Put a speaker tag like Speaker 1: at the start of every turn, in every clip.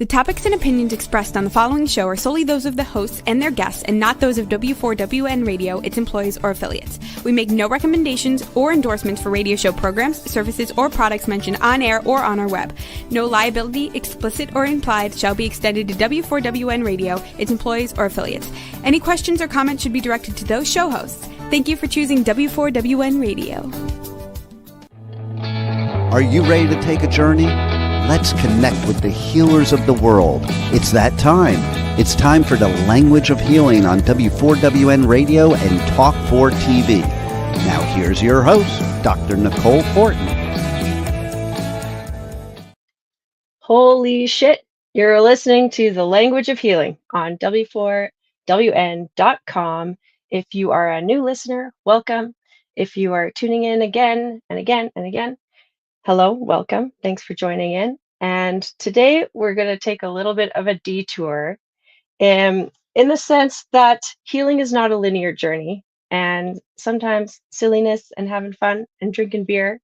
Speaker 1: The topics and opinions expressed on the following show are solely those of the hosts and their guests and not those of W4WN Radio, its employees, or affiliates. We make no recommendations or endorsements for radio show programs, services, or products mentioned on air or on our web. No liability, explicit or implied, shall be extended to W4WN Radio, its employees, or affiliates. Any questions or comments should be directed to those show hosts. Thank you for choosing W4WN Radio.
Speaker 2: Are you ready to take a journey? Let's connect with the healers of the world. It's that time. It's time for the Language of Healing on W4WN Radio and Talk 4 TV. Now here's your host, Dr. Nicole Fortin.
Speaker 3: Holy shit. You're listening to the Language of Healing on W4WN.com. If you are a new listener, welcome. If you are tuning in again and again and again, hello, welcome. Thanks for joining in. And today we're going to take a little bit of a detour in the sense that healing is not a linear journey. And sometimes silliness and having fun and drinking beer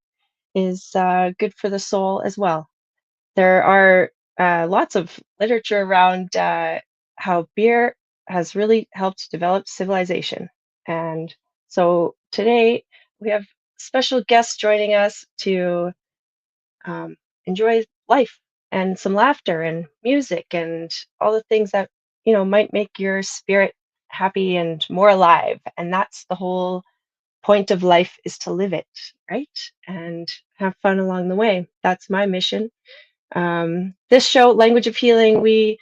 Speaker 3: is good for the soul as well. There are lots of literature around how beer has really helped develop civilization. And so today we have special guests joining us to enjoy life and some laughter and music and all the things that, you know, might make your spirit happy and more alive. And that's the whole point of life, is to live it, right? And have fun along the way. That's my mission. This show, Language of Healing, we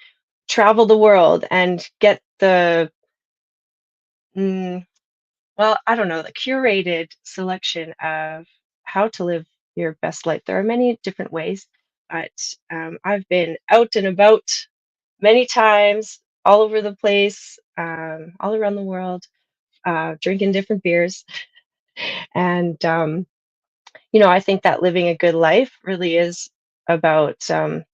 Speaker 3: travel the world and get the, the curated selection of how to live your best life. There are many different ways, but I've been out and about many times, all over the place, all around the world, drinking different beers. And, I think that living a good life really is about, trying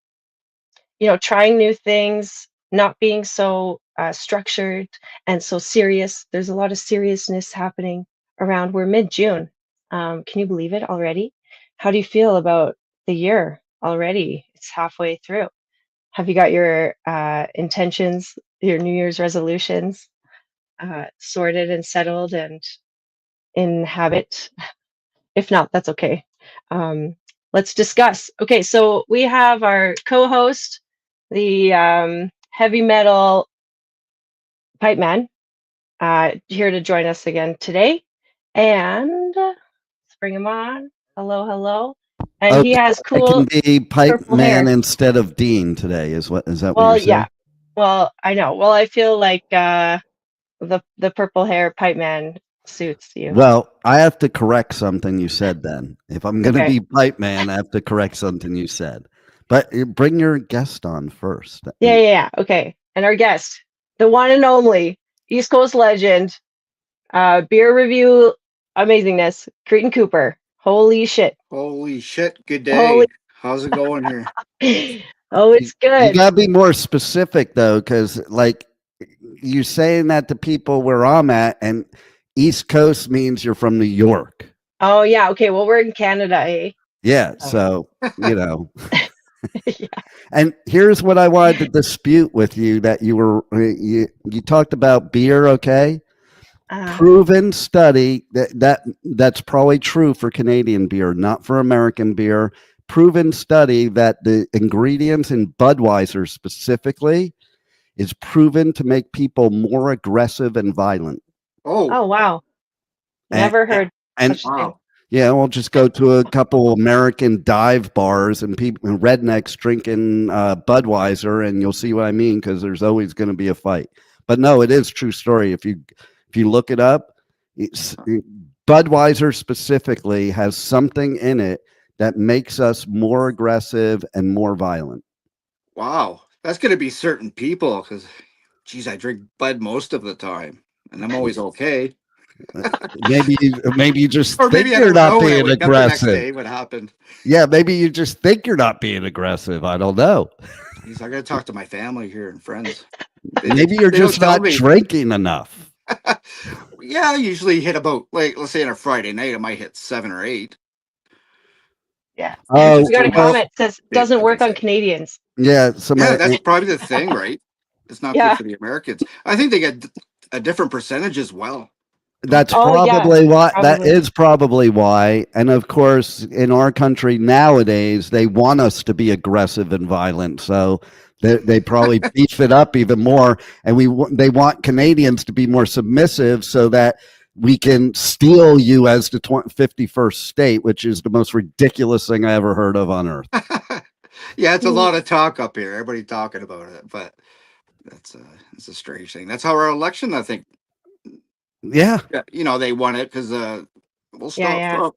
Speaker 3: new things, not being so structured and so serious. There's a lot of seriousness happening around. We're mid-June. Can you believe it already? How do you feel about the year already? It's halfway through. Have you got your intentions, your New Year's resolutions sorted and settled and in habit? If not, that's okay. Let's discuss. Okay, so we have our co-host, the heavy metal pipe man, here to join us again today. And let's bring him on. Hello, hello. And
Speaker 2: Okay,
Speaker 3: he has
Speaker 2: I
Speaker 3: cool
Speaker 2: can be Pipe
Speaker 3: purple
Speaker 2: Man
Speaker 3: hair.
Speaker 2: instead of Dean today. Is that
Speaker 3: Well,
Speaker 2: what you're saying?
Speaker 3: yeah. Well, I know. Well, I feel like the purple hair pipe man suits you.
Speaker 2: Well, I have to correct something you said then. If I'm going to
Speaker 3: Okay.
Speaker 2: be Pipe Man, I have to correct something you said. But bring your guest on first.
Speaker 3: Yeah. Okay. And our guest, the one and only East Coast legend, beer review amazingness, Kretin Cooper. Holy shit.
Speaker 4: Holy shit. Good day.
Speaker 3: Holy-
Speaker 4: How's it going here?
Speaker 3: Oh, it's
Speaker 2: You
Speaker 3: good.
Speaker 2: got to be more specific, though, because, like, you're saying that to people where I'm at, and East Coast means you're from New York.
Speaker 3: Oh, yeah. Okay. Well, we're in Canada, eh?
Speaker 2: Yeah. So,
Speaker 3: Yeah.
Speaker 2: And here's what I wanted to dispute with you, that you talked about beer, okay? Proven study that's probably true for Canadian beer, not for American beer. Proven study that the ingredients in Budweiser specifically is proven to make people more aggressive and violent.
Speaker 3: Oh, wow. Never heard such a thing.
Speaker 2: Yeah, we'll just go to a couple American dive bars and people and rednecks drinking Budweiser, and you'll see what I mean, because there's always going to be a fight. But no, it is true story. If you look it up, Budweiser specifically has something in it that makes us more aggressive and more violent.
Speaker 4: Wow. That's going to be certain people, because, geez, I drink Bud most of the time, and I'm always okay.
Speaker 2: Maybe you just
Speaker 4: Or
Speaker 2: think
Speaker 4: maybe
Speaker 2: you're not being
Speaker 4: the next
Speaker 2: aggressive.
Speaker 4: day what happened.
Speaker 2: Yeah, maybe you just think you're not being aggressive. I don't know.
Speaker 4: Geez, I got to talk to my family here and friends.
Speaker 2: Maybe you're
Speaker 4: They don't
Speaker 2: just
Speaker 4: tell
Speaker 2: not
Speaker 4: me.
Speaker 2: drinking enough.
Speaker 4: Yeah, I usually hit about, like, let's say on a Friday night, I might hit 7 or 8.
Speaker 3: Yeah.
Speaker 2: Oh,
Speaker 3: We got a
Speaker 2: well,
Speaker 3: comment that says doesn't work on Canadians.
Speaker 2: yeah.
Speaker 4: Yeah, that's probably the thing, right? It's not good
Speaker 3: Yeah.
Speaker 4: for the Americans. I think they get a different percentage as well.
Speaker 2: That's
Speaker 3: Oh, yeah,
Speaker 2: probably why. That
Speaker 3: probably.
Speaker 2: is probably why. And of course, in our country nowadays, they want us to be aggressive and violent. So they probably beef it up even more. And they want Canadians to be more submissive so that we can steal you as the 51st state, which is the most ridiculous thing I ever heard of on earth.
Speaker 4: Yeah, it's a lot of talk up here. Everybody talking about it, but it's a strange thing. That's how our election, I think.
Speaker 2: Yeah.
Speaker 4: Yeah, they won it because we'll stop
Speaker 3: Yeah.
Speaker 4: Trump.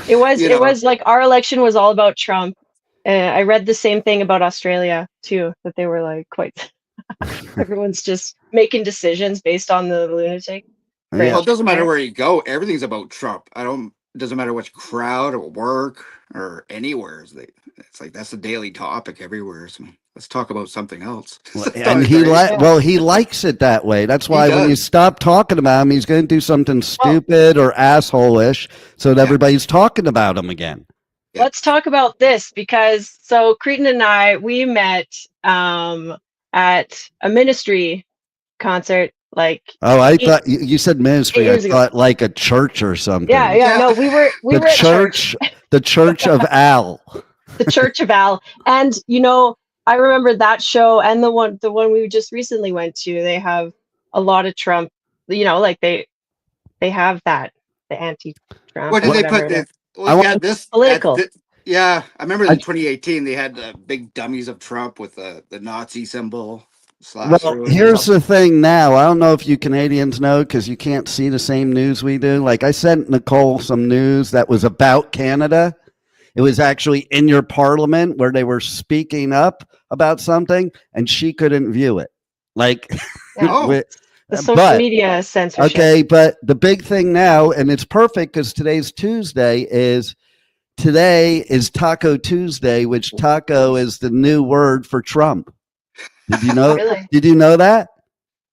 Speaker 3: It was like our election was all about Trump. I read the same thing about Australia too, that they were like quite everyone's just making decisions based on the lunatic.
Speaker 2: Yeah.
Speaker 4: Well, it doesn't matter where you go. Everything's about Trump. It doesn't matter which crowd or work or anywhere. It's like that's a daily topic everywhere. So let's talk about something else.
Speaker 2: And he likes it that way. That's why when you stop talking about him, he's going to do something stupid or asshole-ish so that everybody's talking about him again.
Speaker 3: Let's talk about this because so Kretin and I, we met at a ministry concert. Like,
Speaker 2: oh, I thought you said ministry. I thought like a church or something.
Speaker 3: Yeah. No, we were at church.
Speaker 2: The Church of Al.
Speaker 3: The Church of Al. And I remember that show and the one we just recently went to. They have a lot of Trump, like they have that, the anti-Trump.
Speaker 4: What did they put?
Speaker 3: Political.
Speaker 4: Yeah, I remember in 2018 they had the big dummies of Trump with the Nazi symbol.
Speaker 2: Well, here's the thing now. I don't know if you Canadians know because you can't see the same news we do. Like I sent Nicole some news that was about Canada. It was actually in your parliament where they were speaking up about something and she couldn't view it. Like,
Speaker 3: the social media censorship.
Speaker 2: Okay, but the big thing now, and it's perfect because today is Taco Tuesday, which taco is the new word for Trump. Did you know?
Speaker 3: Really?
Speaker 2: Did you know that?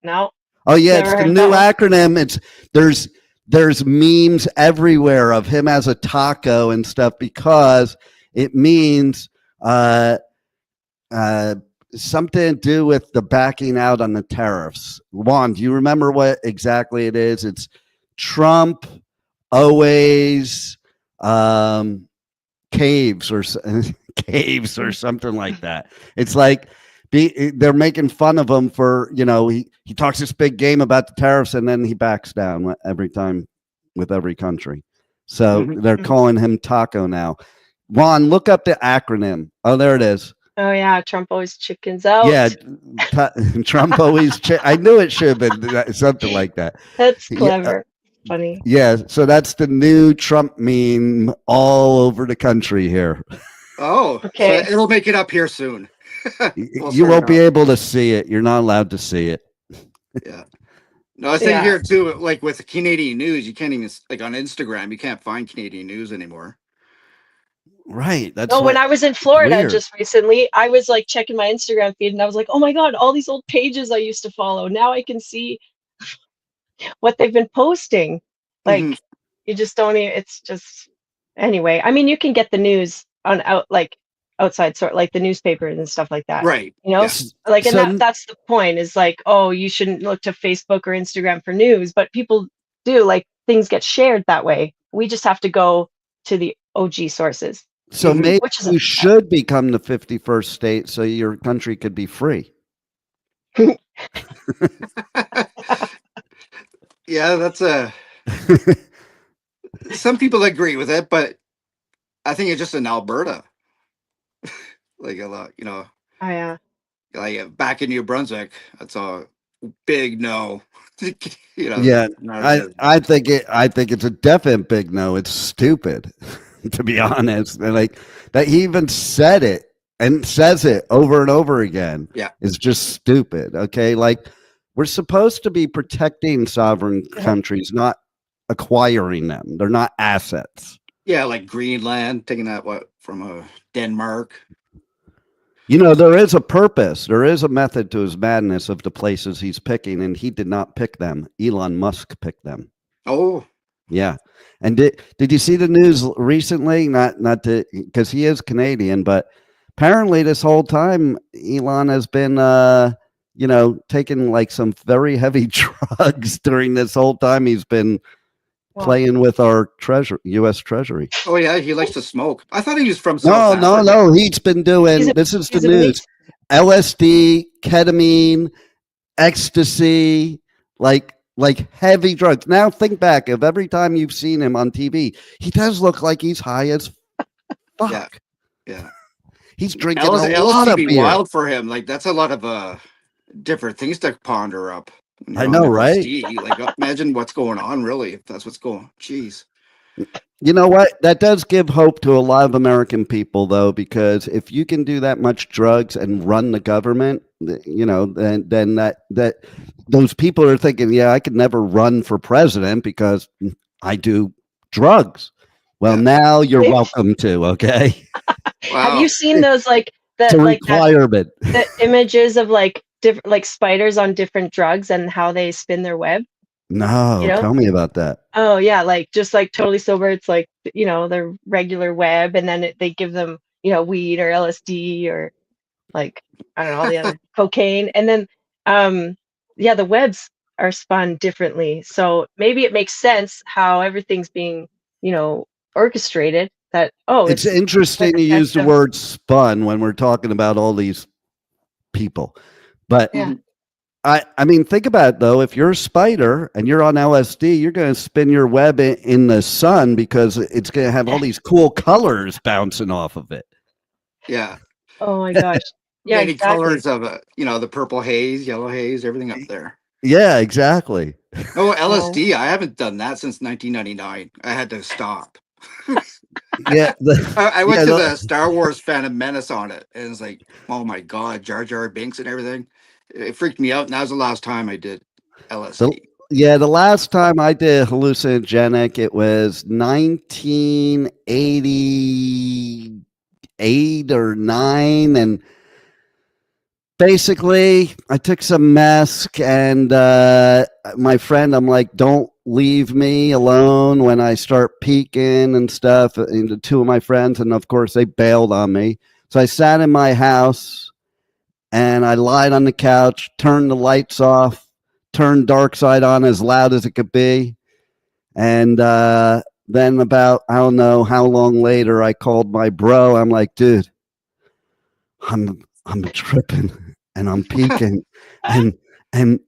Speaker 3: No.
Speaker 2: Oh yeah, it's the new acronym. There's memes everywhere of him as a taco and stuff because it means something to do with the backing out on the tariffs. Juan, do you remember what exactly it is? It's Trump always caves or something like that. It's like they're making fun of him for, he talks this big game about the tariffs and then he backs down every time with every country. So they're calling him Taco now. Juan, look up the acronym. Oh, there it is.
Speaker 3: Oh yeah, Trump always chickens out.
Speaker 2: Yeah, Trump always. I knew it should have been something like that.
Speaker 3: That's clever. Funny.
Speaker 2: Yeah, so that's the new Trump meme all over the country here.
Speaker 4: Oh, okay. So it'll make it up here soon.
Speaker 2: You won't be able to see it. You're not allowed to see it.
Speaker 4: Yeah. No, I think here too, like with the Canadian news, you can't even, like on Instagram, you can't find Canadian news anymore.
Speaker 2: Right. That's
Speaker 3: when I was in Florida just recently, I was like checking my Instagram feed and I was like, oh my God, all these old pages I used to follow. Now I can see what they've been posting. Like you just don't even, it's just, anyway, I mean, you can get the news on outside sort, like the newspapers and stuff like that.
Speaker 4: Right.
Speaker 3: Like, and that's the point is like, oh, you shouldn't look to Facebook or Instagram for news, but people do, like things get shared that way. We just have to go to the OG sources.
Speaker 2: So maybe you should become the 51st state so your country could be free.
Speaker 4: Yeah, that's some people agree with it, but I think it's just in Alberta. Like a lot,
Speaker 3: Oh yeah.
Speaker 4: Like back in New Brunswick, that's a big no.
Speaker 2: Yeah, I think it's a definite big no. It's stupid. To be honest, and like that he even said it and says it over and over again.
Speaker 4: Yeah,
Speaker 2: is just stupid. Okay, like we're supposed to be protecting sovereign countries, not acquiring them. They're not assets.
Speaker 4: Yeah, like Greenland, taking that from Denmark.
Speaker 2: There is a purpose. There is a method to his madness of the places he's picking, and he did not pick them. Elon Musk picked them.
Speaker 4: Oh,
Speaker 2: Yeah. And did you see the news recently? Not because he is Canadian, but apparently this whole time Elon has been taking like some very heavy drugs during this whole time he's been playing with our U.S. Treasury.
Speaker 4: Oh yeah, he likes to smoke. I thought he was from
Speaker 2: No,
Speaker 4: South Africa.
Speaker 2: no. He's been doing. This is the news: LSD, ketamine, ecstasy, like heavy drugs. Now think back of every time you've seen him on TV, he does look like he's high as fuck.
Speaker 4: Yeah.
Speaker 2: He's drinking a lot of beer.
Speaker 4: Wild for him. Like that's a lot of different things to ponder up.
Speaker 2: I know, right?
Speaker 4: Like imagine what's going on really, if that's what's going. Jeez.
Speaker 2: You know what? That does give hope to a lot of American people, though, because if you can do that much drugs and run the government, then that those people are thinking, yeah, I could never run for president because I do drugs. Well, now you're welcome to. Okay.
Speaker 3: Wow. Have you seen those the images of different like spiders on different drugs and how they spin their web?
Speaker 2: No, tell me about that.
Speaker 3: Oh yeah, just totally sober. It's their regular web, and then they give them weed or LSD or I don't know all the other cocaine, and then the webs are spun differently. So maybe it makes sense how everything's being orchestrated. That
Speaker 2: it's interesting to use the word spun when we're talking about all these people, but. Yeah. I mean, think about it, though. If you're a spider and you're on LSD, you're going to spin your web in the sun because it's going to have all these cool colors bouncing off of it.
Speaker 4: Yeah.
Speaker 3: Oh, my gosh. Yeah,
Speaker 4: many colors of the purple haze, yellow haze, everything up there.
Speaker 2: Yeah, exactly.
Speaker 4: Oh, LSD. I haven't done that since 1999. I had to stop.
Speaker 2: Yeah.
Speaker 4: I went to the Star Wars Phantom Menace on it. And it's like, oh, my God, Jar Jar Binks and everything. It freaked me out, and that was the last time I did LSD.
Speaker 2: The last time I did hallucinogenic, it was 1988 or 9, and basically I took some meth, and my friend, I'm like, don't leave me alone when I start peeking and stuff, and the two of my friends, and of course they bailed on me. So I sat in my house, and I lied on the couch, turned the lights off, turned Dark Side on as loud as it could be. And then about, I don't know how long later, I called my bro. I'm like, dude, I'm tripping and I'm peeking and I'm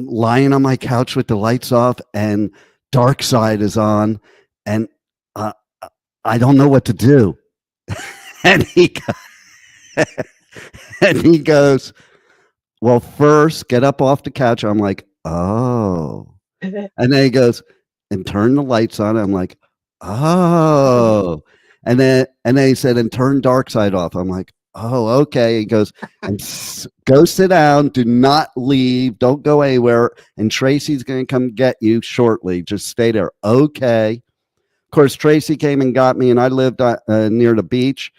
Speaker 2: lying on my couch with the lights off and Dark Side is on. And I don't know what to do. And he goes, well, first get up off the couch. I'm like, oh. And then he goes, and turn the lights on. I'm like, oh. And then he said, and turn Dark Side off. I'm like, oh, okay. He goes, and go sit down. Do not leave. Don't go anywhere. And Tracy's going to come get you shortly. Just stay there. Okay. Of course, Tracy came and got me, and I lived near the beach.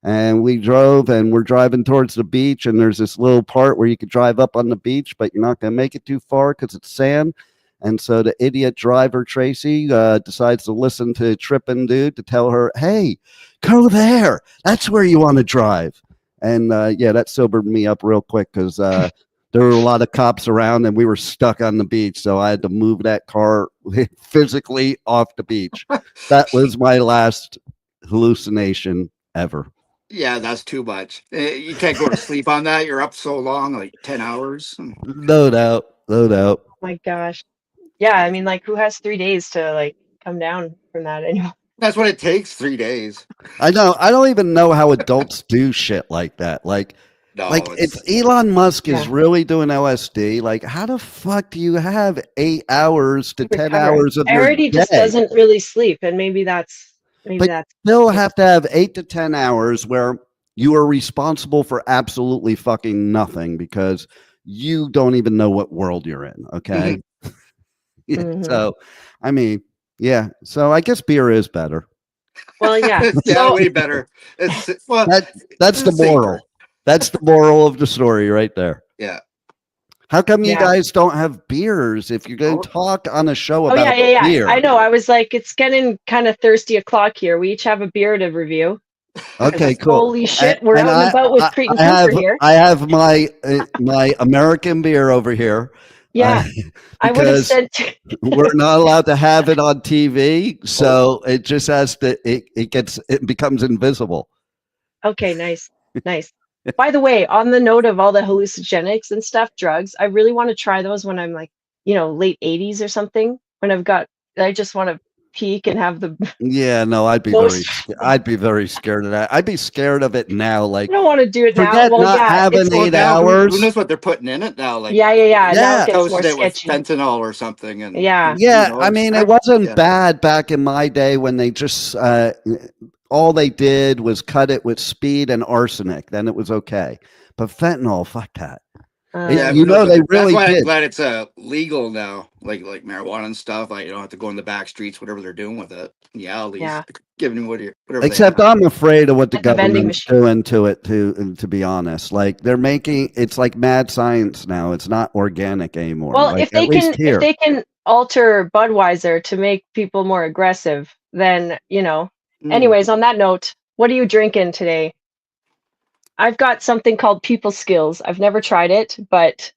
Speaker 2: And we drove, and we're driving towards the beach, and there's this little part where you could drive up on the beach, but you're not going to make it too far because it's sand. And so the idiot driver, Tracy, decides to listen to Trippin' Dude to tell her, hey, go there. That's where you want to drive. And, that sobered me up real quick because there were a lot of cops around, and we were stuck on the beach. So I had to move that car physically off the beach. That was my last hallucination ever.
Speaker 4: Yeah, that's too much. You can't go to sleep on that. You're up so long, like 10 hours.
Speaker 2: No doubt.
Speaker 3: Oh my gosh. Yeah, I mean, who has 3 days to come down from that anymore?
Speaker 4: That's what it takes, 3 days.
Speaker 2: I know. I don't even know how adults do shit like that. If Elon Musk is really doing LSD, how the fuck do you have 8 hours to 10 hours of your day?
Speaker 3: Just doesn't really sleep, and maybe that's
Speaker 2: still have to have 8 to 10 hours where you are responsible for absolutely fucking nothing because you don't even know what world you're in. Okay. Mm-hmm. So, I mean, yeah. So I guess beer is better.
Speaker 3: Well, yeah.
Speaker 4: Way better.
Speaker 2: That's the moral. That's the moral of the story right there.
Speaker 4: Yeah.
Speaker 2: How come you
Speaker 3: Yeah.
Speaker 2: guys don't have beers if you're going to talk on a show
Speaker 3: Oh
Speaker 2: about
Speaker 3: yeah.
Speaker 2: beer?
Speaker 3: I know. I was like, it's getting kind of thirsty o'clock here. We each have a beer to review.
Speaker 2: Okay, cool.
Speaker 3: Holy shit, we're
Speaker 2: And
Speaker 3: out and about with Kretin Cooper here.
Speaker 2: I have my my American beer over here.
Speaker 3: Yeah, I would have
Speaker 2: because
Speaker 3: said.
Speaker 2: we're not allowed to have it on TV, so it just has to. It becomes invisible.
Speaker 3: Okay, nice. By the way, on the note of all the hallucinogenics and stuff, drugs, I really want to try those when I'm like, late 80s or something. When I just want to peak and have the.
Speaker 2: Yeah, no, I'd be very scared of that. I'd be scared of it now. Like,
Speaker 3: I don't want to do it now.
Speaker 2: forget not having 8 hours.
Speaker 4: Who knows what they're putting in it now? Like,
Speaker 3: yeah. Now it gets more
Speaker 4: toasted it with
Speaker 3: sketchy.
Speaker 4: fentanyl or something, and
Speaker 3: Yeah.
Speaker 2: I mean, it wasn't bad back in my day when they just all they did was cut it with speed and arsenic. Then it was okay. But fentanyl, fuck that.
Speaker 4: Yeah,
Speaker 2: they really
Speaker 4: that's why
Speaker 2: did.
Speaker 4: I'm glad it's legal now, like marijuana and stuff. Like, you don't have to go in the back streets, whatever they're doing with it. Yeah, at least giving you whatever.
Speaker 2: Except I'm afraid of what the government's doing to it. To be honest, like they're making it's like mad science now. It's not organic anymore.
Speaker 3: Well,
Speaker 2: like,
Speaker 3: if they can alter Budweiser to make people more aggressive, then Anyways, on that note, what are you drinking today? I've got something called People Skills. I've never tried it, but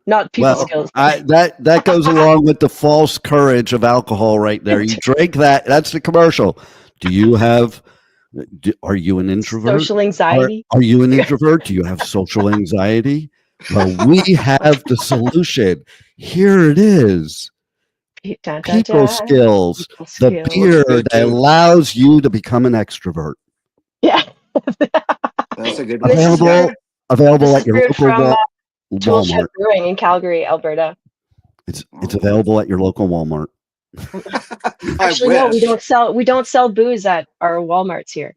Speaker 3: not People Skills.
Speaker 2: That goes along with the false courage of alcohol right there. You drink that. That's the commercial. Are you an introvert?
Speaker 3: Social anxiety?
Speaker 2: Are you an introvert? Do you have social anxiety? Well, we have the solution. Here it is. People Skills. The beer that allows you to become an extrovert.
Speaker 3: Yeah.
Speaker 4: That's a good
Speaker 2: one. Available at your local
Speaker 3: Walmart. Brewing in Calgary, Alberta.
Speaker 2: It's available at your local Walmart.
Speaker 3: Actually, no, we don't sell booze at our Walmarts here.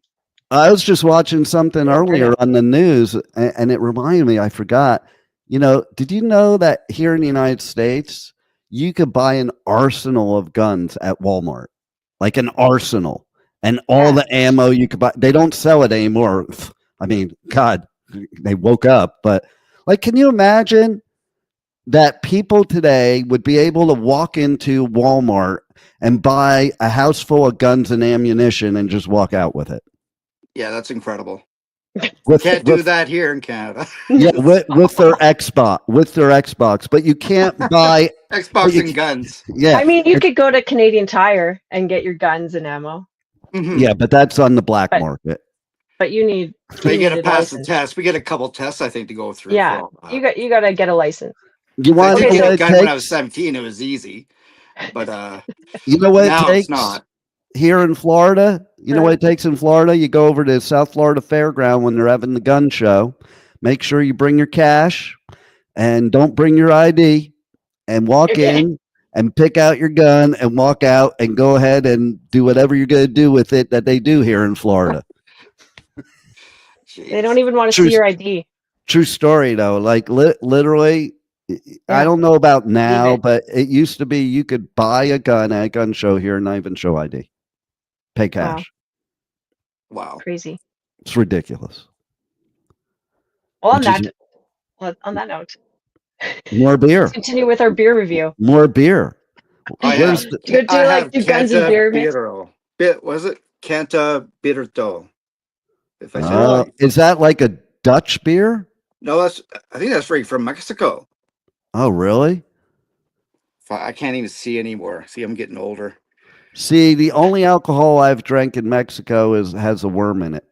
Speaker 2: I was just watching something earlier on the news, and it reminded me. I forgot. Did you know that here in the United States, you could buy an arsenal of guns at Walmart, like an arsenal, and all the ammo you could buy. They don't sell it anymore. I mean, God, they woke up, but like, can you imagine that people today would be able to walk into Walmart and buy a house full of guns and ammunition and just walk out with it?
Speaker 4: Yeah, that's incredible. Can't do that here in Canada.
Speaker 2: Yeah, with their Xbox, but you can't buy
Speaker 4: Xbox and guns.
Speaker 2: Yeah,
Speaker 3: I mean, you could go to Canadian Tire and get your guns and ammo.
Speaker 4: Mm-hmm.
Speaker 2: Yeah, but that's on the black market.
Speaker 3: But you
Speaker 4: got to pass the test. We get a couple tests, I think, to go through.
Speaker 3: Yeah, you got to get a license.
Speaker 2: You want to get
Speaker 4: a gun when I was 17. It was easy, but
Speaker 2: you know what
Speaker 4: now
Speaker 2: it takes?
Speaker 4: It's not.
Speaker 2: Here in Florida, you know what it takes in Florida? You go over to South Florida Fairground when they're having the gun show. Make sure you bring your cash and don't bring your ID and walk in and pick out your gun and walk out and go ahead and do whatever you're going to do with it that they do here in Florida.
Speaker 3: They don't even want to see your ID.
Speaker 2: True story, though. Like literally, I don't know about now, but it used to be you could buy a gun at a gun show here and not even show ID. Pay cash.
Speaker 4: Wow.
Speaker 3: Crazy.
Speaker 2: It's ridiculous.
Speaker 3: Well, on that note,
Speaker 2: more beer.
Speaker 3: Let's continue with our beer review.
Speaker 2: More beer.
Speaker 3: Do guns and beer mix?
Speaker 4: Was it Canta Birto? If I say
Speaker 2: is that like a Dutch beer?
Speaker 4: No, I think that's right from Mexico.
Speaker 2: Oh, really?
Speaker 4: I can't even see anymore. See, I'm getting older.
Speaker 2: See, the only alcohol I've drank in Mexico has a worm in it.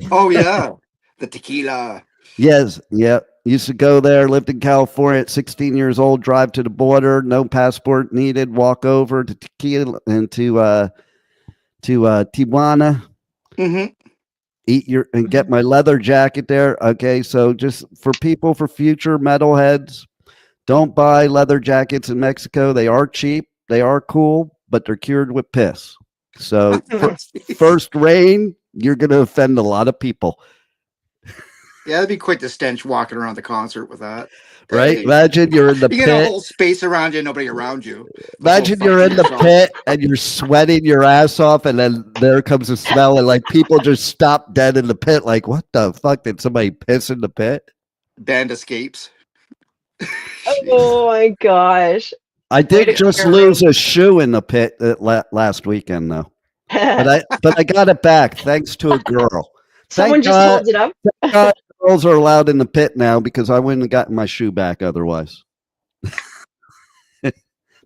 Speaker 4: Oh, yeah. The tequila.
Speaker 2: Yes. Yep. Used to go there, lived in California at 16 years old, drive to the border, no passport needed, walk over to tequila and to Tijuana.
Speaker 4: Mm-hmm.
Speaker 2: Get my leather jacket there. Okay. So just for future metalheads, don't buy leather jackets in Mexico. They are cheap. They are cool, but they're cured with piss. So first rain, you're going to offend a lot of people.
Speaker 4: Yeah, it'd be quite the stench walking around the concert with that.
Speaker 2: Right? Imagine you're in the pit.
Speaker 4: You get a whole space around you, nobody around you.
Speaker 2: Imagine you're in the pit and you're sweating your ass off, and then there comes a smell, and like people just stop dead in the pit. Like, what the fuck? Did somebody piss in the pit?
Speaker 4: Band escapes.
Speaker 3: Oh my gosh.
Speaker 2: I did just lose a shoe in the pit last weekend, though. But I got it back thanks to a girl.
Speaker 3: Someone just holds it up.
Speaker 2: Thank God girls are allowed in the pit now because I wouldn't have gotten my shoe back otherwise.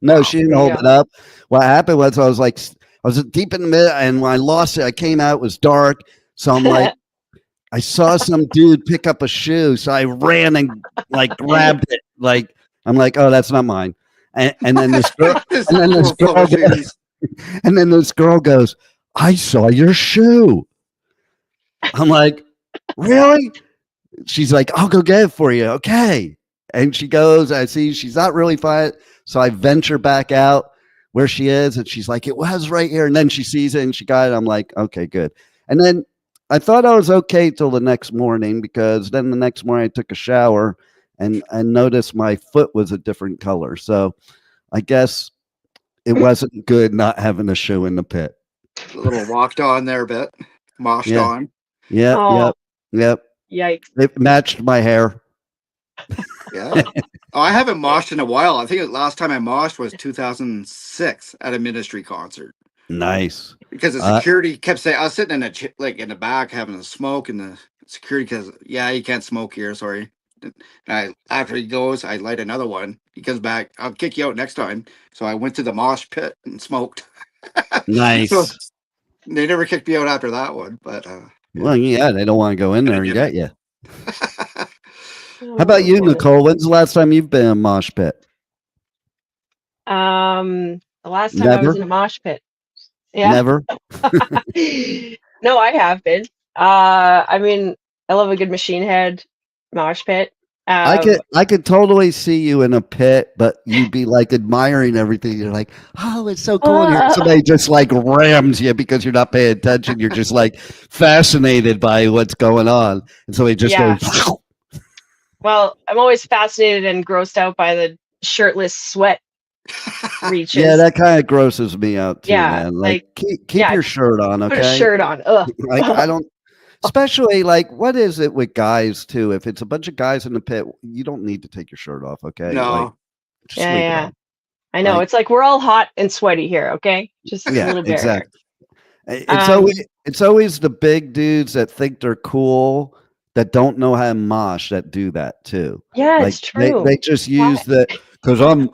Speaker 2: No, she didn't hold it up. What happened was I was deep in the middle, and when I lost it, I came out. It was dark, so I'm like, I saw some dude pick up a shoe, so I ran and like grabbed it. Like I'm like, oh, that's not mine. And then this girl, and then this girl goes, I saw your shoe. I'm like, really? She's like, I'll go get it for you. Okay. And she goes, I see she's not really fine. So I venture back out where she is, and she's like, it was right here. And then she sees it and she got it. I'm like, okay, good. And then I thought I was okay till the next morning, because then the next morning I took a shower and noticed my foot was a different color. So I guess it wasn't good not having a shoe in the pit.
Speaker 4: A little walked on there a bit. Moshed on.
Speaker 2: Yep.
Speaker 3: Yikes.
Speaker 2: It matched my hair.
Speaker 4: Yeah. Oh, I haven't moshed in a while. I think the last time I moshed was 2006 at a ministry concert.
Speaker 2: Nice.
Speaker 4: Because the security kept saying, I was sitting in in the back having a smoke, and the security says, yeah, you can't smoke here, sorry. And after he goes, I light another one. He comes back, I'll kick you out next time. So I went to the mosh pit and smoked.
Speaker 2: Nice.
Speaker 4: So they never kicked me out after that one, but
Speaker 2: well, yeah, they don't want to go in there and get you. How about you, Nicole? When's the last time you've been in a mosh pit?
Speaker 3: The last time I was in a mosh pit. Yeah.
Speaker 2: Never.
Speaker 3: No, I have been. I mean, I love a good Machine Head mosh pit.
Speaker 2: I could totally see you in a pit, but you'd be like admiring everything. You're like, oh, it's so cool in here. Somebody just like rams you because you're not paying attention. You're just like fascinated by what's going on, and so he just goes.
Speaker 3: Well, I'm always fascinated and grossed out by the shirtless sweat reaches.
Speaker 2: Yeah, that kind of grosses me out too, man. Like keep your shirt on, okay?
Speaker 3: Put a shirt on. Ugh.
Speaker 2: Like I don't. Especially like, what is it with guys too? If it's a bunch of guys in the pit, you don't need to take your shirt off, okay?
Speaker 4: No.
Speaker 2: Like,
Speaker 3: yeah. I know. Like, it's like we're all hot and sweaty here, okay? Just a little bit.
Speaker 2: Exactly. It's always the big dudes that think they're cool that don't know how to mosh that do that too.
Speaker 3: Yeah,
Speaker 2: like,
Speaker 3: it's true.
Speaker 2: They just use because I'm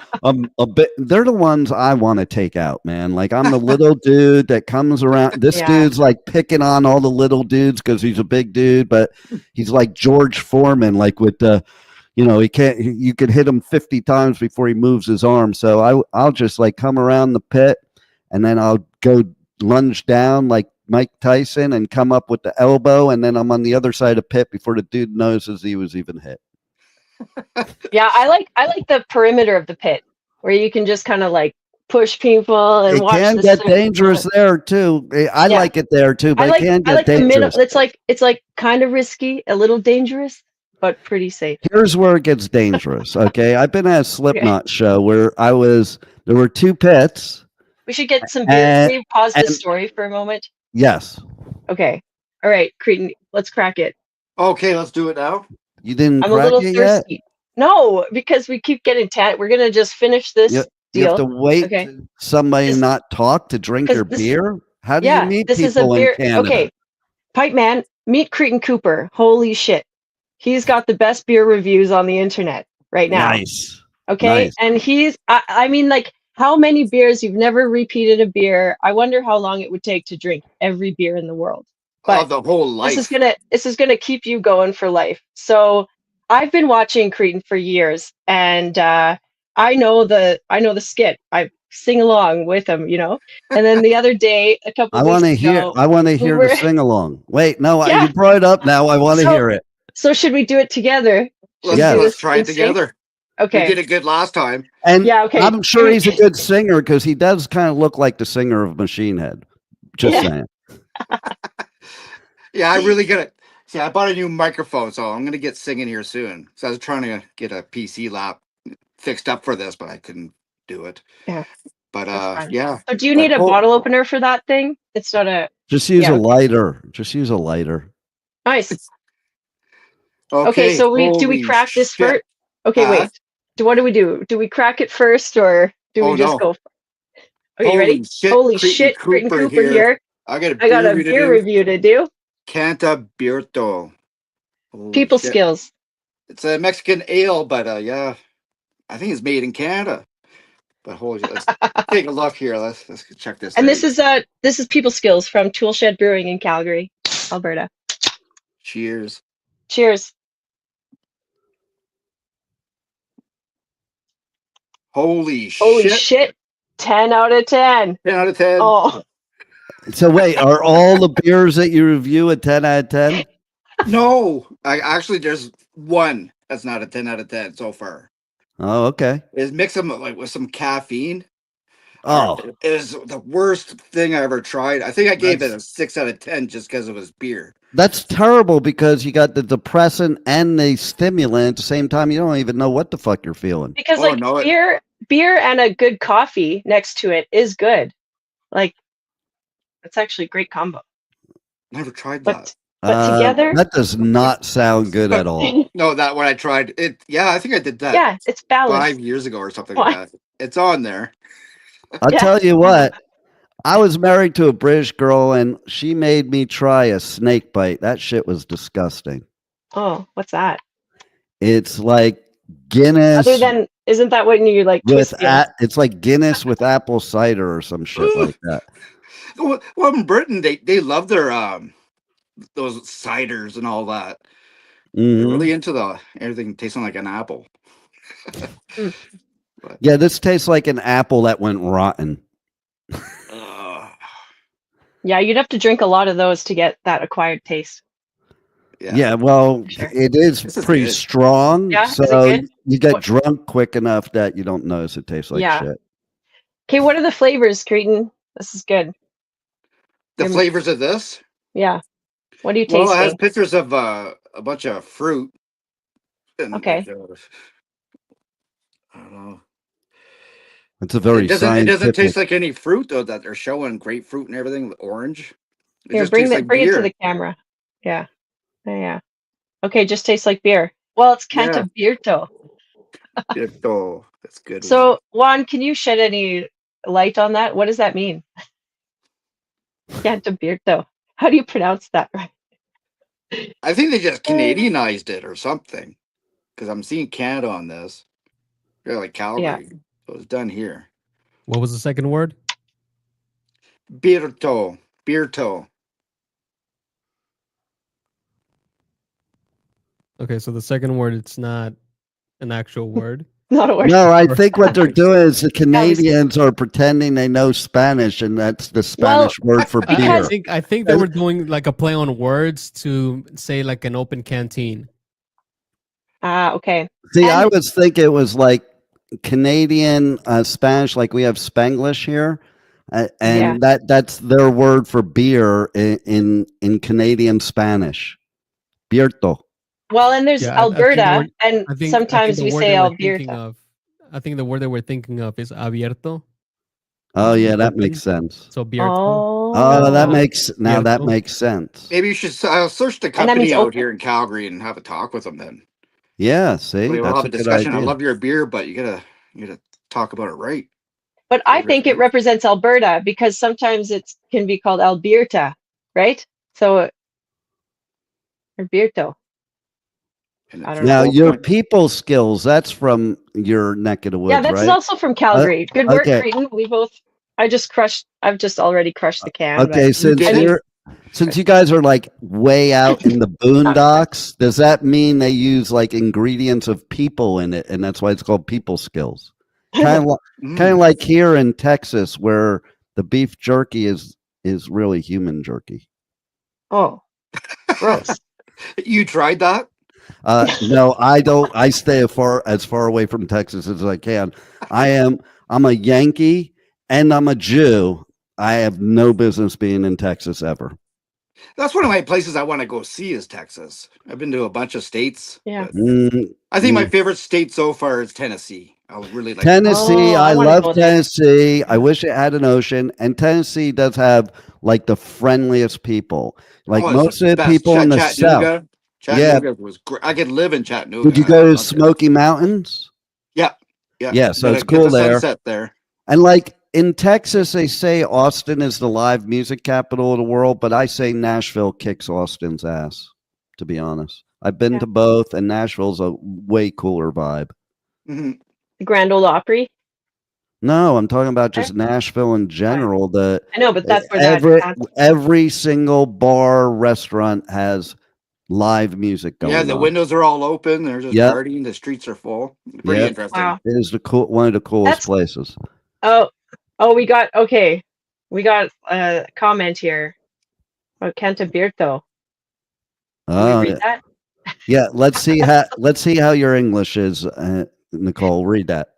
Speaker 2: a bit. They're the ones I want to take out, man. Like I'm the little dude that comes around. This dude's like picking on all the little dudes because he's a big dude, but he's like George Foreman, like with the, he can't. You could hit him 50 times before he moves his arm. So I'll just like come around the pit, and then I'll go lunge down like Mike Tyson and come up with the elbow, and then I'm on the other side of the pit before the dude notices he was even hit.
Speaker 3: Yeah, I like the perimeter of the pit where you can just kind of like push people and watch.
Speaker 2: It can get dangerous there too. I like it there too, but it can get dangerous.
Speaker 3: The middle. It's like kind of risky, a little dangerous, but pretty safe.
Speaker 2: Here's where it gets dangerous. Okay, I've been at a Slipknot show where there were two pits.
Speaker 3: We should get some beer. Can you pause this story for a moment?
Speaker 2: Yes.
Speaker 3: Okay. All right, Kretin, let's crack it.
Speaker 4: Okay, let's do it now.
Speaker 2: You didn't
Speaker 3: I'm a little thirsty. Yet? No, because we keep getting we're gonna just finish this deal.
Speaker 2: You have to wait for somebody not talk to drink your beer? How do you meet people in Canada?
Speaker 3: Okay, Pipe Man, meet Kretin Cooper. Holy shit. He's got the best beer reviews on the internet right now.
Speaker 2: Nice.
Speaker 3: Okay, nice. And I mean, like, how many beers? You've never repeated a beer. I wonder how long it would take to drink every beer in the world. But
Speaker 4: the whole life.
Speaker 3: This is gonna keep you going for life. So I've been watching Kretin for years, and I know the skit. I sing along with him, And then the other day, a couple. I want to hear
Speaker 2: the sing along. Wait, no, you brought it up now. I want to hear it.
Speaker 3: So should we do it together?
Speaker 4: Let's try it together.
Speaker 3: Okay.
Speaker 4: We did it good last time.
Speaker 2: And I'm sure he's a good singer because he does kind of look like the singer of Machine Head. Just saying.
Speaker 4: Yeah, I really get it. See, I bought a new microphone, so I'm going to get singing here soon. So I was trying to get a PC lap fixed up for this, but I couldn't do it.
Speaker 3: Yeah.
Speaker 4: But yeah.
Speaker 3: So do you need a bottle opener for that thing? It's not a...
Speaker 2: Just use a lighter. Just use a lighter.
Speaker 3: Nice. Okay, so do we crack this first? Okay, wait. what do we do? Do we crack it first, or do we just go? Okay, you ready?
Speaker 4: Shit,
Speaker 3: Holy shit, Kretin Cooper here.
Speaker 4: I got
Speaker 3: a beer review to do.
Speaker 4: Cantabierto.
Speaker 3: People skills.
Speaker 4: It's a Mexican ale, but yeah, I think it's made in Canada. But holy shit, let's take a look here. Let's check this.
Speaker 3: And out. This is People Skills from Toolshed Brewing in Calgary, Alberta.
Speaker 4: Cheers.
Speaker 3: Cheers.
Speaker 4: Holy shit.
Speaker 3: 10 out of 10.
Speaker 4: 10 out of 10.
Speaker 3: Oh.
Speaker 2: So wait, are all the beers that you review a 10 out of 10?
Speaker 4: No. There's one that's not a 10 out of 10 so far.
Speaker 2: Oh, okay.
Speaker 4: Is mix them with some caffeine.
Speaker 2: Oh.
Speaker 4: It was the worst thing I ever tried. I think I gave it a 6 out of 10 just because it was beer.
Speaker 2: That's terrible like you got the depressant and the stimulant at the same time. You don't even know what the fuck you're feeling.
Speaker 3: Because beer and a good coffee next to it is good. Like, it's actually a great combo.
Speaker 4: Never tried that.
Speaker 3: But together,
Speaker 2: that does not sound good at all.
Speaker 4: No, that when I tried it, yeah, I think I did that.
Speaker 3: Yeah, it's balanced.
Speaker 4: 5 years ago or something like that. It's on there.
Speaker 2: I'll tell you what. I was married to a British girl, and she made me try a snake bite. That shit was disgusting.
Speaker 3: Oh, what's that?
Speaker 2: It's like Guinness.
Speaker 3: Isn't that when you like twist
Speaker 2: it's like Guinness with apple cider or some shit like that.
Speaker 4: Well, in Britain, they love their those ciders and all that.
Speaker 2: Mm-hmm.
Speaker 4: They're really into everything tasting like an apple.
Speaker 2: Yeah, this tastes like an apple that went rotten.
Speaker 3: Yeah, you'd have to drink a lot of those to get that acquired taste.
Speaker 2: Yeah, well, it is pretty strong.
Speaker 3: Yeah,
Speaker 2: so you get drunk quick enough that you don't notice it tastes like shit.
Speaker 3: Okay, what are the flavors, Kretin? This is good.
Speaker 4: The flavors of this?
Speaker 3: Yeah. What are you tasting?
Speaker 4: Well, it has pictures of a bunch of fruit.
Speaker 3: Okay.
Speaker 4: I don't know.
Speaker 2: It's a very
Speaker 4: It doesn't taste like any fruit though that they're showing, grapefruit and everything, orange.
Speaker 3: Here, bring it to the camera. Yeah. Yeah. Okay, just tastes like beer. Well, it's Cantabierto.
Speaker 4: Bierto. That's good.
Speaker 3: So, Juan, can you shed any light on that? What does that mean? Cantabierto. How do you pronounce that right?
Speaker 4: I think they just Canadianized it or something. Because I'm seeing Canada on this. They're like Calgary. Yeah. So it's done here.
Speaker 5: What was the second word?
Speaker 4: Bierto.
Speaker 5: Okay, so the second word, it's not an actual word.
Speaker 3: Not a word.
Speaker 2: No, I think what they're doing is the Canadians are pretending they know Spanish, and that's the Spanish word for beer.
Speaker 5: I think they were doing like a play on words to say like an open canteen.
Speaker 3: Okay.
Speaker 2: See, I was thinking it was like Canadian Spanish, like we have Spanglish here, and that's their word for beer in Canadian Spanish. Bierto.
Speaker 3: Well, and there's Alberta, and sometimes we say Alberta.
Speaker 5: I think the word that we're thinking of is abierto.
Speaker 2: Oh yeah, that makes sense.
Speaker 5: So bierto.
Speaker 2: Oh, that makes sense.
Speaker 4: Maybe you should search the company out here in Calgary and have a talk with them then.
Speaker 2: Yeah, see,
Speaker 4: we'll have a discussion. I love your beer, but you gotta talk about it right.
Speaker 3: But I think it represents Alberta because sometimes it can be called Alberta, right? So Alberto.
Speaker 2: Now your people skills, that's from your neck of the woods,
Speaker 3: right? Yeah, that's also from Calgary. Good work, Kretin. I've just already crushed the can.
Speaker 2: Okay, since you guys are like way out in the boondocks, does that mean they use like ingredients of people in it, and that's why it's called people skills? Kind of like here in Texas, where the beef jerky is really human jerky.
Speaker 3: Oh, gross!
Speaker 4: You tried that?
Speaker 2: No, I don't. I stay as far away from Texas as I can. I'm a Yankee and I'm a Jew. I have no business being in Texas ever.
Speaker 4: That's one of my places I want to go see is Texas. I've been to a bunch of states.
Speaker 3: Yeah.
Speaker 4: I think my favorite state so far is Tennessee. I would really like
Speaker 2: Tennessee. I love Tennessee. I wish it had an ocean. And Tennessee does have like the friendliest people. Like most of the people in the South.
Speaker 4: Chattanooga was great. I could live in Chattanooga.
Speaker 2: Did you go to Smoky Mountains?
Speaker 4: Yeah.
Speaker 2: Yeah, so it's cool
Speaker 4: the
Speaker 2: there.
Speaker 4: sunset there.
Speaker 2: And like in Texas, they say Austin is the live music capital of the world, but I say Nashville kicks Austin's ass, to be honest. I've been to both, and Nashville's a way cooler vibe.
Speaker 3: The Grand Ole Opry?
Speaker 2: No, I'm talking about just Nashville in general.
Speaker 3: I know, but that's where
Speaker 2: every single bar, restaurant has live music going on.
Speaker 4: Yeah, the windows are all open. They're just partying. The streets are full. Pretty interesting.
Speaker 3: Wow.
Speaker 2: It is one of the coolest places.
Speaker 3: Oh, we got a comment here about Cantabirto. Can we read that?
Speaker 2: Yeah, let's see how your English is, Nicole. Read that.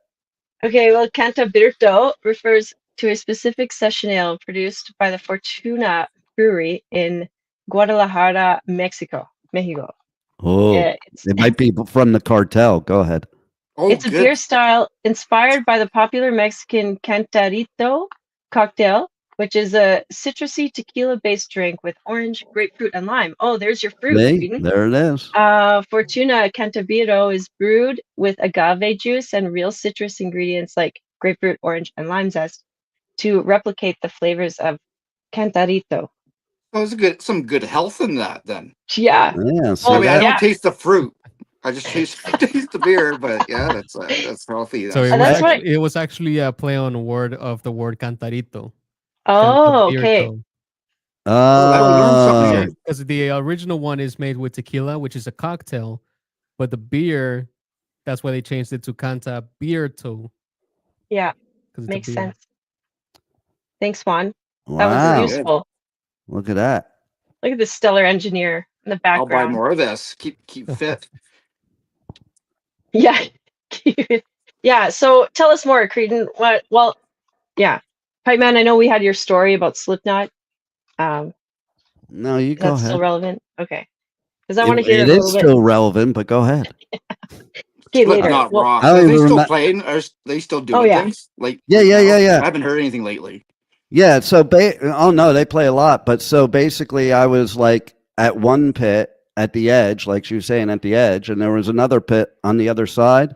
Speaker 3: Okay, well, Cantabirto refers to a specific session ale produced by the Fortuna Brewery in Guadalajara, Mexico.
Speaker 2: Oh, it might be from the cartel. Go ahead.
Speaker 3: It's a beer style inspired by the popular Mexican Cantarito cocktail, which is a citrusy tequila-based drink with orange, grapefruit, and lime. Oh, there's your fruit.
Speaker 2: There it is.
Speaker 3: Fortuna Cantabiro is brewed with agave juice and real citrus ingredients like grapefruit, orange, and lime zest to replicate the flavors of Cantarito.
Speaker 4: Oh, there's some good health in that then.
Speaker 3: Yeah.
Speaker 4: I mean, I don't taste the fruit. I just taste the beer, but that's healthy.
Speaker 5: So it was actually a play on word of the word cantarito.
Speaker 3: Oh, okay.
Speaker 5: Because the original one is made with tequila, which is a cocktail, but the beer, that's why they changed it to Cantabirto.
Speaker 3: Yeah, makes sense. Thanks, Juan. That was useful.
Speaker 2: Look at that.
Speaker 3: Look at the stellar engineer in the background.
Speaker 4: I'll buy more of this. Keep fit.
Speaker 3: Yeah. Yeah. So tell us more, Kretin. Pipe Man, I know we had your story about Slipknot.
Speaker 2: No, you go ahead.
Speaker 3: That's still relevant? Okay. Because I want to hear
Speaker 2: it. It is still relevant, but go ahead.
Speaker 3: Okay, later.
Speaker 4: Not rock. Are they still playing? Are they still doing things? Like
Speaker 2: yeah.
Speaker 4: I haven't heard anything lately.
Speaker 2: Yeah, so no, they play a lot, but so basically I was like at one pit at the edge, like she was saying, at the edge, and there was another pit on the other side,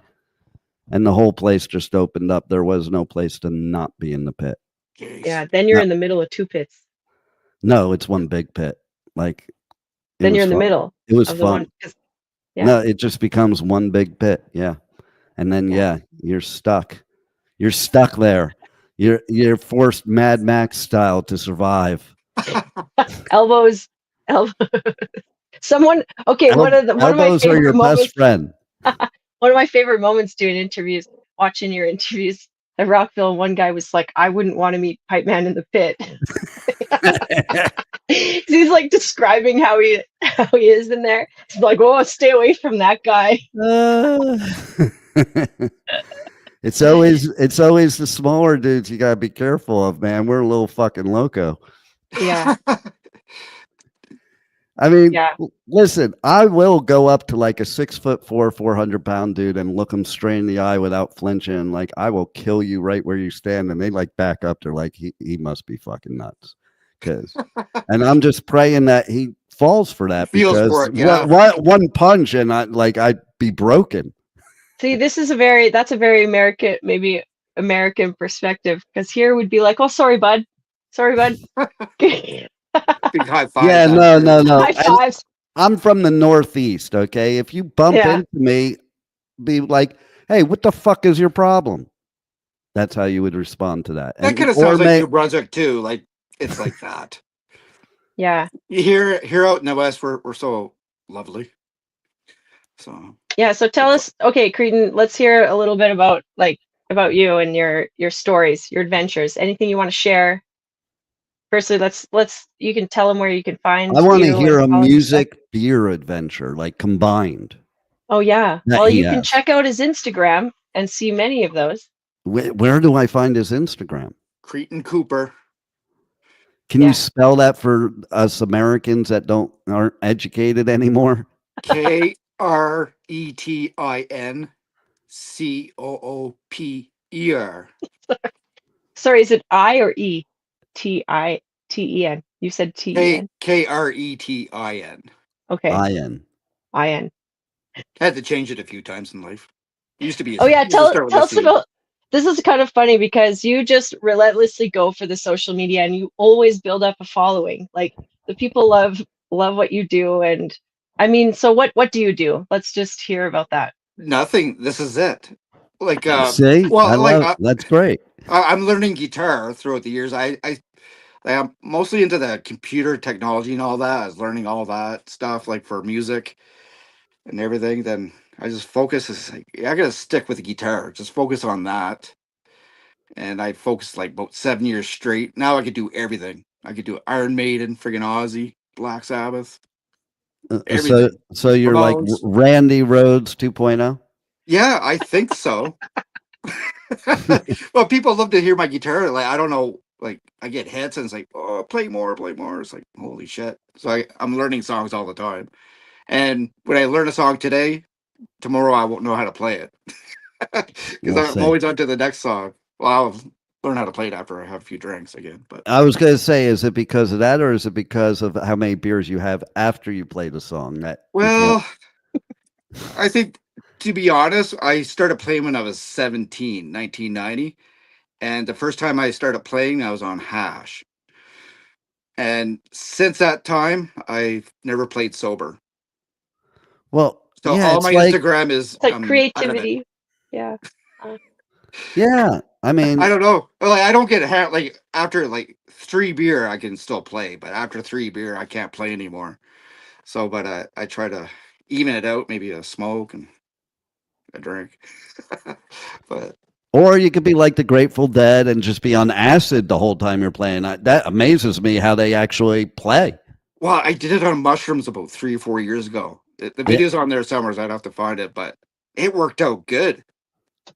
Speaker 2: and the whole place just opened up. There was no place to not be in the pit.
Speaker 4: Jeez.
Speaker 3: Yeah, then you're in the middle of two pits.
Speaker 2: No, it's one big pit. Like
Speaker 3: then you're in the middle.
Speaker 2: It was fun. No, it just becomes one big pit. Yeah. And then you're stuck. You're stuck there. You're forced Mad Max style to survive.
Speaker 3: Elbows. Someone. Okay, one of my favorite
Speaker 2: are your
Speaker 3: moments,
Speaker 2: best friend.
Speaker 3: One of my favorite moments doing interviews, watching your interviews at Rockville. One guy was like, "I wouldn't want to meet Pipe Man in the pit." He's like describing how he is in there. He's like, "Oh, stay away from that guy."
Speaker 2: It's always the smaller dudes you gotta be careful of, man. We're a little fucking loco.
Speaker 3: Yeah.
Speaker 2: I mean, listen, I will go up to like a 6'4", 400-pound dude and look him straight in the eye without flinching. Like, I will kill you right where you stand. And they like back up. They're like, he must be fucking nuts. And I'm just praying that he falls for that, because one punch and I'd be broken.
Speaker 3: See, that's a very American perspective, because here would be like, "Oh, sorry, bud.
Speaker 4: Big high five.
Speaker 2: Yeah, no.
Speaker 3: High fives.
Speaker 2: I'm from the Northeast, okay? If you bump into me, be like, "Hey, what the fuck is your problem?" That's how you would respond to that.
Speaker 4: That kind of sounds like New Brunswick too. Like, it's like that.
Speaker 3: Yeah.
Speaker 4: Here out in the West, we're so lovely. So
Speaker 3: yeah. So tell us, okay, Kretin, let's hear a little bit about you and your stories, your adventures. Anything you want to share? Firstly, you can tell them where you can find.
Speaker 2: I want to hear a music beer adventure, like combined.
Speaker 3: Oh yeah. Well, you can check out his Instagram and see many of those.
Speaker 2: Where do I find his Instagram?
Speaker 4: Kretin Cooper.
Speaker 2: Can you spell that for us Americans that aren't educated anymore?
Speaker 4: KRETINCOOPER.
Speaker 3: Sorry, is it I or E? TITEN. You said TEN.
Speaker 4: KRETIN.
Speaker 3: Okay.
Speaker 2: IN.
Speaker 4: Had to change it a few times in life. Used to be.
Speaker 3: Oh yeah,
Speaker 4: Used to start with
Speaker 3: tell us
Speaker 4: listening.
Speaker 3: about. This is kind of funny because you just relentlessly go for the social media and you always build up a following. Like the people love what you do, and I mean, so what do you do? Let's just hear about that.
Speaker 4: Nothing. This is it. Like,
Speaker 2: See, I
Speaker 4: well, like
Speaker 2: love that's great.
Speaker 4: I'm learning guitar throughout the years. I'm mostly into the computer technology and all that. I was learning all that stuff, like for music and everything. Then I just focus. Is like, I gotta stick with the guitar. Just focus on that. And I focused like about 7 years straight. Now I could do everything. I could do Iron Maiden, friggin' Ozzy, Black Sabbath,
Speaker 2: So
Speaker 4: everything.
Speaker 2: you're like
Speaker 4: Ramones.
Speaker 2: Randy Rhodes 2.0.
Speaker 4: Yeah, I think so. Well, people love to hear my guitar. Like I don't know, like I get hits and it's like, oh, play more, play more. It's like holy shit. So I'm learning songs all the time. And when I learn a song today, tomorrow I won't know how to play it because
Speaker 2: We'll
Speaker 4: I'm
Speaker 2: see.
Speaker 4: always on to the next song. Well, I'll learn how to play it after I have a few drinks again. But
Speaker 2: I was going to say, is it because of that, or is it because of how many beers you have after you play the song that you can't?
Speaker 4: well, I think to be honest, I started playing when I was 17, 1990. And the first time I started playing, I was on hash. And since that time, I've never played sober.
Speaker 2: Well,
Speaker 4: So
Speaker 2: yeah,
Speaker 4: all
Speaker 2: it's
Speaker 4: my
Speaker 2: like,
Speaker 4: Instagram is
Speaker 3: It's like
Speaker 4: out of it.
Speaker 3: creativity. Yeah.
Speaker 2: yeah. I mean,
Speaker 4: I don't know. Like I don't get like after like 3 beer, I can still play, but after 3 beer, I can't play anymore. So, but I try to even it out, maybe a smoke and a drink. But
Speaker 2: or you could be like the Grateful Dead and just be on acid the whole time you're playing. That amazes me how they actually play.
Speaker 4: well, I did it on mushrooms about 3 or 4 years ago. The
Speaker 2: Yeah,
Speaker 4: video's on there somewhere. So I'd have to find it, but it worked out good.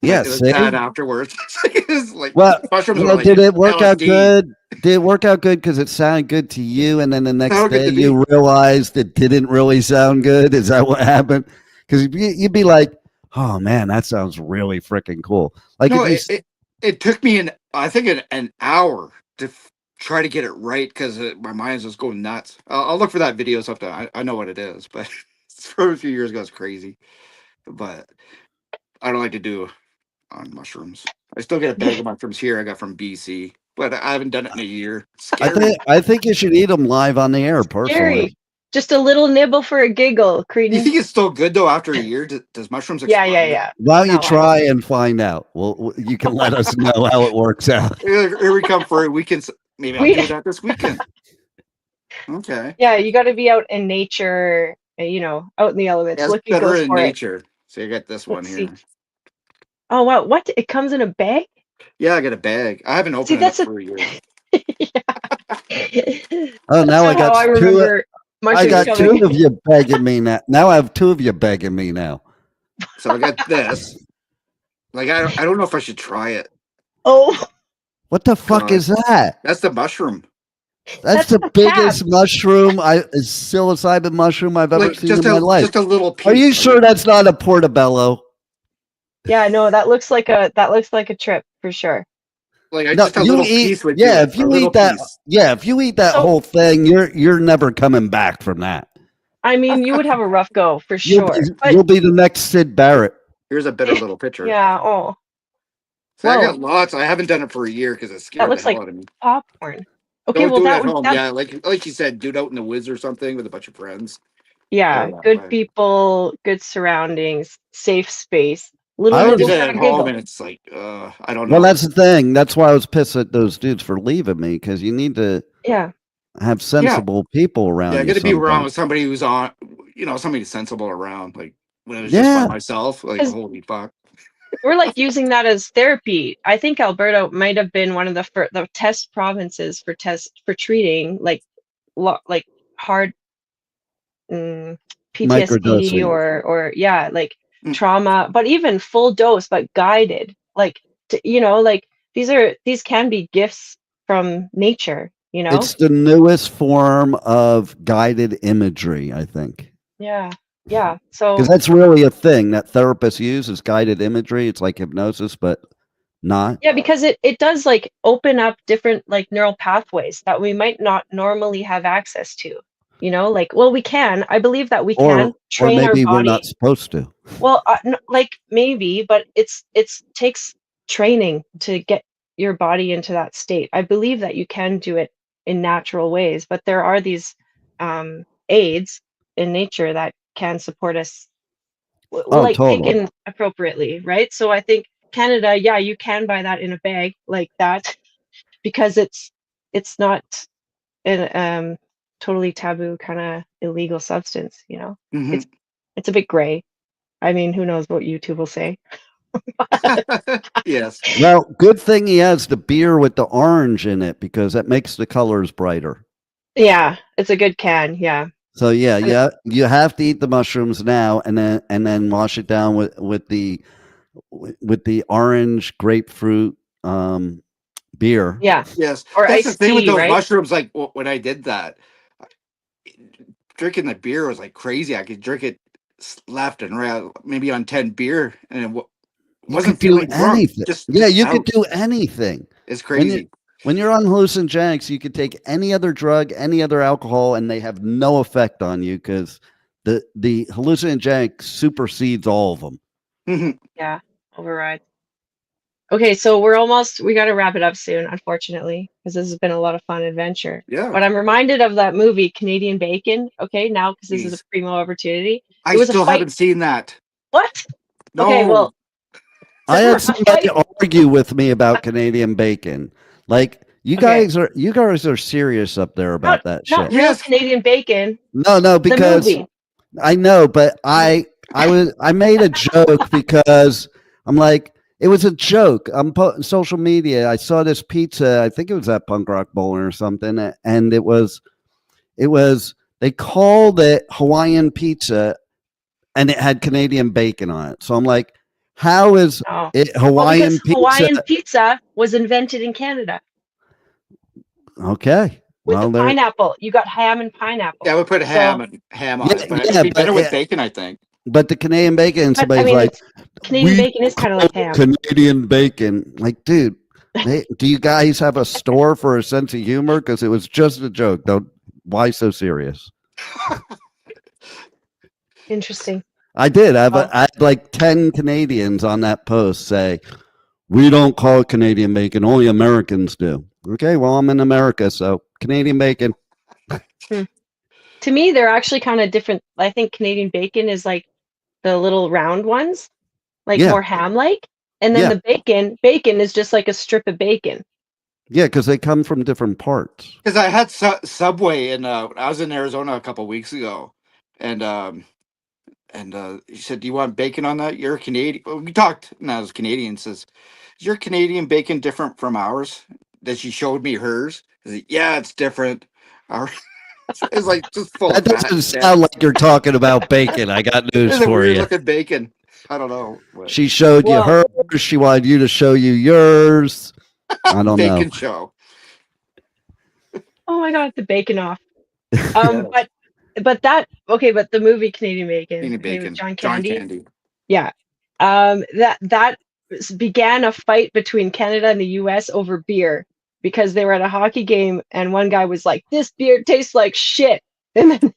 Speaker 2: yeah.
Speaker 4: Like it was bad
Speaker 2: See,
Speaker 4: afterwards. It was like
Speaker 2: well,
Speaker 4: mushrooms were like
Speaker 2: did it work out
Speaker 4: LSD.
Speaker 2: good? Did it work out good because it sounded good to you, and then the next
Speaker 4: Sounded good
Speaker 2: day
Speaker 4: to me.
Speaker 2: you realized it didn't really sound good? Is that what happened? Because you'd be like, "Oh man, that sounds really freaking cool." Like
Speaker 4: No,
Speaker 2: if you,
Speaker 4: it took me I think an hour to try to get it right because my mind's just going nuts. I'll look for that video sometime. I know what it is, but it's from a few years ago. It's crazy, but I don't like to do on mushrooms. I still get a bag of mushrooms here. I got from BC, but I haven't done it in a year. It's scary.
Speaker 2: I think you should eat them live on the air. Personally,
Speaker 3: Scary. Just a little nibble for a giggle,
Speaker 4: You
Speaker 3: Cretin.
Speaker 4: think it's still good though after a year? Does mushrooms
Speaker 3: Yeah,
Speaker 4: expire?
Speaker 2: why don't you
Speaker 3: No,
Speaker 2: try and find out? Well, you can let us know how it works out.
Speaker 4: Here we come for a weekend. Maybe I'll
Speaker 3: we
Speaker 4: do that this weekend. Okay.
Speaker 3: yeah, you got to be out in nature, out in the elements.
Speaker 4: That's
Speaker 3: Lucky
Speaker 4: better
Speaker 3: goes
Speaker 4: in
Speaker 3: for it.
Speaker 4: nature. So you got this one
Speaker 3: Let's see.
Speaker 4: here.
Speaker 3: Oh wow, what? It comes in a bag?
Speaker 4: Yeah, I got a bag. I haven't
Speaker 3: See,
Speaker 4: opened it up
Speaker 3: that's a
Speaker 4: for a year.
Speaker 2: Oh,
Speaker 3: that's
Speaker 2: now I
Speaker 3: how
Speaker 2: got
Speaker 3: I
Speaker 2: two.
Speaker 3: remember
Speaker 2: I
Speaker 3: mushrooms
Speaker 2: got two
Speaker 3: coming.
Speaker 2: of you begging me now. Now I have two of you begging me now.
Speaker 4: So I got this. Like I don't know if I should try it.
Speaker 3: Oh,
Speaker 2: What the fuck is that?
Speaker 4: That's the mushroom.
Speaker 2: That's
Speaker 3: that's
Speaker 2: the
Speaker 3: the cap.
Speaker 2: biggest mushroom, psilocybin mushroom I've ever
Speaker 4: Like
Speaker 2: seen in my life.
Speaker 4: just a little piece.
Speaker 2: Are you sure that's not a portobello?
Speaker 3: Yeah, no, that looks like a trip for sure.
Speaker 4: Like
Speaker 2: No,
Speaker 4: just a
Speaker 2: you
Speaker 4: little
Speaker 2: eat.
Speaker 4: piece would do
Speaker 2: Yeah,
Speaker 4: it.
Speaker 2: if you eat that.
Speaker 4: Piece.
Speaker 2: Yeah, if you eat that
Speaker 3: So-
Speaker 2: whole thing, you're never coming back from that.
Speaker 3: I mean, you would have a rough go for sure.
Speaker 2: You'll be the next Sid Barrett.
Speaker 4: Here's a better little picture.
Speaker 3: Yeah. Oh,
Speaker 4: So I
Speaker 3: whoa.
Speaker 4: got lots. I haven't done it for a year because it
Speaker 3: That
Speaker 4: scared the
Speaker 3: looks
Speaker 4: hell
Speaker 3: like
Speaker 4: out of me.
Speaker 3: popcorn. Okay,
Speaker 4: Don't
Speaker 3: well
Speaker 4: do it
Speaker 3: that
Speaker 4: at
Speaker 3: would
Speaker 4: home.
Speaker 3: that
Speaker 4: Yeah, like you said, do it out in the woods or something with a bunch of friends.
Speaker 3: yeah,
Speaker 4: Oh,
Speaker 3: good
Speaker 4: right.
Speaker 3: people, good surroundings, safe space. Little
Speaker 2: I
Speaker 4: I
Speaker 2: would-
Speaker 4: did
Speaker 3: nibble
Speaker 4: it
Speaker 3: for
Speaker 4: at
Speaker 3: a
Speaker 4: home,
Speaker 3: giggle.
Speaker 4: and it's like, I don't know.
Speaker 2: Well, that's the thing. That's why I was pissed at those dudes for leaving me because you need to
Speaker 3: Yeah.
Speaker 2: have sensible people around
Speaker 4: Yeah, I
Speaker 2: you.
Speaker 4: got to be around
Speaker 2: sometimes.
Speaker 4: with somebody who's on, somebody sensible around. Like when it was just by
Speaker 2: Yeah.
Speaker 4: myself, like
Speaker 3: 'Cause-
Speaker 4: holy fuck.
Speaker 3: We're like using that as therapy. I think Alberta might have been one of the test provinces for treating like hard PTSD
Speaker 2: Microdosing.
Speaker 3: or yeah, like
Speaker 4: Mm.
Speaker 3: trauma, but even full dose, but guided. Like like these can be gifts from nature.
Speaker 2: It's the newest form of guided imagery, I think.
Speaker 3: Yeah. Yeah. So
Speaker 2: Because that's really a thing that therapists use is guided imagery. It's like hypnosis, but not.
Speaker 3: yeah, because it does like open up different like neural pathways that we might not normally have access to. You know, like, well, we can. I believe that we
Speaker 2: or
Speaker 3: can train our
Speaker 2: maybe we're
Speaker 3: body.
Speaker 2: not supposed to.
Speaker 3: Well, like maybe, but it's takes training to get your body into that state. I believe that you can do it in natural ways, but there are these aids in nature that can support us,
Speaker 2: Oh,
Speaker 3: like
Speaker 2: totally.
Speaker 3: taken appropriately, right? So I think Canada, yeah, you can buy that in a bag like that because it's not an totally taboo kind of illegal substance, you know.
Speaker 4: Mhm.
Speaker 3: It's a bit gray. I mean, who knows what YouTube will say.
Speaker 4: Yes.
Speaker 2: Well, good thing he has the beer with the orange in it because that makes the colors brighter.
Speaker 3: Yeah, it's a good can. Yeah.
Speaker 2: So yeah,
Speaker 3: And
Speaker 2: you have to eat the mushrooms now and then wash it down with the orange grapefruit beer.
Speaker 3: yeah,
Speaker 4: Yes.
Speaker 3: or
Speaker 4: That's the
Speaker 3: iced
Speaker 4: thing with
Speaker 3: tea,
Speaker 4: those
Speaker 3: right?
Speaker 4: mushrooms. Like when I did that, drinking the beer was like crazy. I could drink it left and right, maybe on 10 beer, and it
Speaker 2: You
Speaker 4: wasn't
Speaker 2: could do
Speaker 4: feeling drunk.
Speaker 2: anything.
Speaker 4: Just
Speaker 2: Yeah, you could
Speaker 4: out.
Speaker 2: do anything.
Speaker 4: It's
Speaker 2: When you
Speaker 4: crazy.
Speaker 2: when you're on hallucinogenics, you could take any other drug, any other alcohol, and they have no effect on you because the hallucinogenic supersedes all of them.
Speaker 4: Mhm.
Speaker 3: Yeah, override. Okay, so we got to wrap it up soon, unfortunately, because this has been a lot of fun adventure.
Speaker 4: Yeah.
Speaker 3: But I'm reminded of that movie, Canadian Bacon. Okay, now because this is a
Speaker 4: Jeez.
Speaker 3: primo opportunity. It
Speaker 4: I
Speaker 3: was a
Speaker 4: still
Speaker 3: fight.
Speaker 4: haven't seen that.
Speaker 3: What? Okay,
Speaker 4: No.
Speaker 3: well,
Speaker 2: I
Speaker 3: a
Speaker 2: had somebody
Speaker 3: fight.
Speaker 2: argue with me about Canadian bacon. Like
Speaker 3: Okay,
Speaker 2: you guys are serious up there
Speaker 3: not
Speaker 2: about that
Speaker 3: not
Speaker 2: shit.
Speaker 3: real
Speaker 4: Yes.
Speaker 3: Canadian bacon.
Speaker 2: No,
Speaker 3: The
Speaker 2: because
Speaker 3: movie.
Speaker 2: I know, but I made a joke because I'm like it was a joke. I'm social media. I saw this pizza. I think it was at Punk Rock Bowling or something, and it was they called it Hawaiian pizza, and it had Canadian bacon on it. So I'm like, how is
Speaker 3: Oh,
Speaker 2: it
Speaker 3: well, because
Speaker 2: Hawaiian pizza?
Speaker 3: Hawaiian pizza was invented in Canada
Speaker 2: Okay,
Speaker 3: with the
Speaker 2: well there.
Speaker 3: pineapple. You got ham and pineapple.
Speaker 4: Yeah, we put
Speaker 3: So,
Speaker 4: ham
Speaker 2: Yeah,
Speaker 4: on it, but it'd
Speaker 2: yeah,
Speaker 4: be better with bacon, I think.
Speaker 2: but the Canadian bacon.
Speaker 3: but I
Speaker 2: Somebody's
Speaker 3: mean,
Speaker 2: like,
Speaker 3: it's Canadian
Speaker 2: we
Speaker 3: bacon is kind of
Speaker 2: call
Speaker 3: like
Speaker 2: it
Speaker 3: ham.
Speaker 2: Canadian bacon. Like, dude, do you guys have a store for a sense of humor? Because it was just a joke. Don't. Why so serious?
Speaker 3: Interesting.
Speaker 2: I did.
Speaker 3: Well,
Speaker 2: I had like 10 Canadians on that post say, we don't call it Canadian bacon. Only Americans do. Okay, well, I'm in America, so Canadian bacon.
Speaker 3: hmm. To me, they're actually kind of different. I think Canadian bacon is like the little round ones, like
Speaker 2: Yeah,
Speaker 3: more ham-like, and then
Speaker 2: yeah,
Speaker 3: the bacon is just like a strip of bacon.
Speaker 2: yeah, because they come from different parts.
Speaker 4: Because I had Subway, and I was in Arizona a couple weeks ago, and he said, "Do you want bacon on that? You're Canadian." Well, we talked, and I was Canadian. Says, "Is your Canadian bacon different from ours?" Then she showed me hers. I said, "Yeah, it's different. Our it's like just full
Speaker 2: That
Speaker 4: of fat
Speaker 2: doesn't
Speaker 4: and shit.
Speaker 2: sound like you're talking about bacon. I got news
Speaker 4: It's a
Speaker 2: for
Speaker 4: weird
Speaker 2: you.
Speaker 4: looking bacon. I don't know what
Speaker 2: She showed you
Speaker 3: Well,
Speaker 2: hers. She wanted you to show you yours. I don't know.
Speaker 4: bacon show."
Speaker 3: oh my God, the bacon off.
Speaker 4: Yeah,
Speaker 3: But that okay, but the movie Canadian Bacon,
Speaker 4: Canadian
Speaker 3: I think it was
Speaker 4: bacon,
Speaker 3: John
Speaker 4: John
Speaker 3: Candy.
Speaker 4: Candy.
Speaker 3: Yeah. That began a fight between Canada and the US over beer because they were at a hockey game and one guy was like, "This beer tastes like shit." And then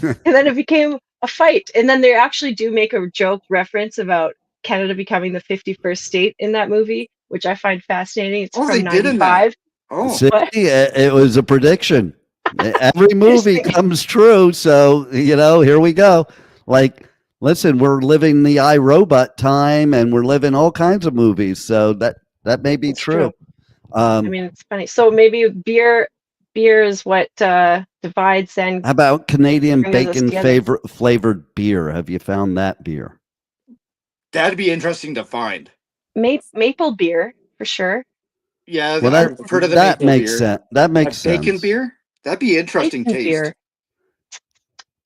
Speaker 3: and then it became a fight. And then they actually do make a joke reference about Canada becoming the 51st state in that movie, which I find fascinating. It's
Speaker 4: Oh,
Speaker 3: from
Speaker 4: they did in that.
Speaker 3: 95.
Speaker 4: Oh,
Speaker 2: See,
Speaker 3: But
Speaker 2: it was a prediction. Every movie
Speaker 3: interesting.
Speaker 2: comes true. So, here we go. Like, listen, we're living the iRobot time and we're living all kinds of movies. So that may be
Speaker 3: It's true.
Speaker 2: true.
Speaker 3: I mean, it's funny. So maybe beer is what divides and
Speaker 2: How about Canadian
Speaker 3: brings us
Speaker 2: bacon
Speaker 3: together.
Speaker 2: flavored beer? Have you found that beer?
Speaker 4: that'd be interesting to find.
Speaker 3: Maple beer for sure.
Speaker 4: Yeah,
Speaker 2: Well,
Speaker 4: I've heard of the
Speaker 2: that
Speaker 4: maple
Speaker 2: makes
Speaker 4: beer.
Speaker 2: sense. That makes
Speaker 4: Like bacon
Speaker 2: sense.
Speaker 4: beer? That'd be interesting
Speaker 3: Bacon
Speaker 4: taste.
Speaker 3: beer.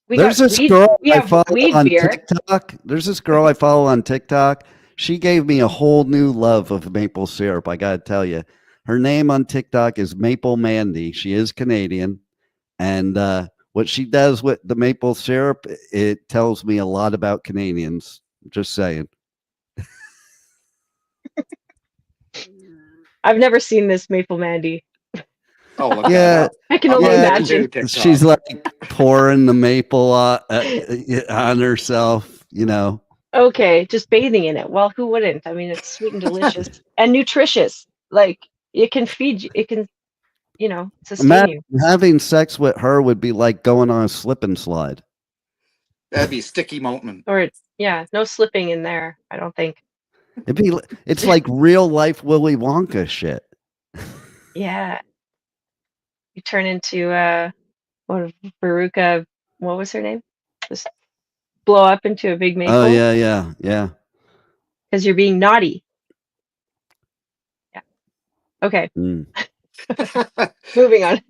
Speaker 3: We
Speaker 2: There's
Speaker 3: got
Speaker 2: this
Speaker 3: weed.
Speaker 2: girl
Speaker 3: We
Speaker 2: I
Speaker 3: have
Speaker 2: follow
Speaker 3: weed
Speaker 2: on
Speaker 3: beer.
Speaker 2: TikTok. There's this girl I follow on TikTok. She gave me a whole new love of maple syrup. I got to tell you. Her name on TikTok is Maple Mandy. She is Canadian. And what she does with the maple syrup, it tells me a lot about Canadians. Just saying.
Speaker 3: I've never seen this Maple Mandy.
Speaker 4: Oh, look
Speaker 2: Yeah,
Speaker 3: I can only imagine.
Speaker 2: she's like pouring the maple on herself, you know.
Speaker 3: Okay, just bathing in it. Well, who wouldn't? I mean, it's sweet and delicious and nutritious. Like it can feed you, it can, sustain
Speaker 2: Imagine
Speaker 3: you.
Speaker 2: having sex with her would be like going on a slip and slide.
Speaker 4: That'd be sticky mountain.
Speaker 3: Or yeah, no slipping in there, I don't think.
Speaker 2: It's like real life Willy Wonka shit.
Speaker 3: Yeah. You turn into what Veruca, what was her name? Just blow up into a big
Speaker 2: Oh
Speaker 3: maple
Speaker 2: yeah.
Speaker 3: because you're being naughty. Yeah. Okay.
Speaker 2: Mm.
Speaker 3: Moving on.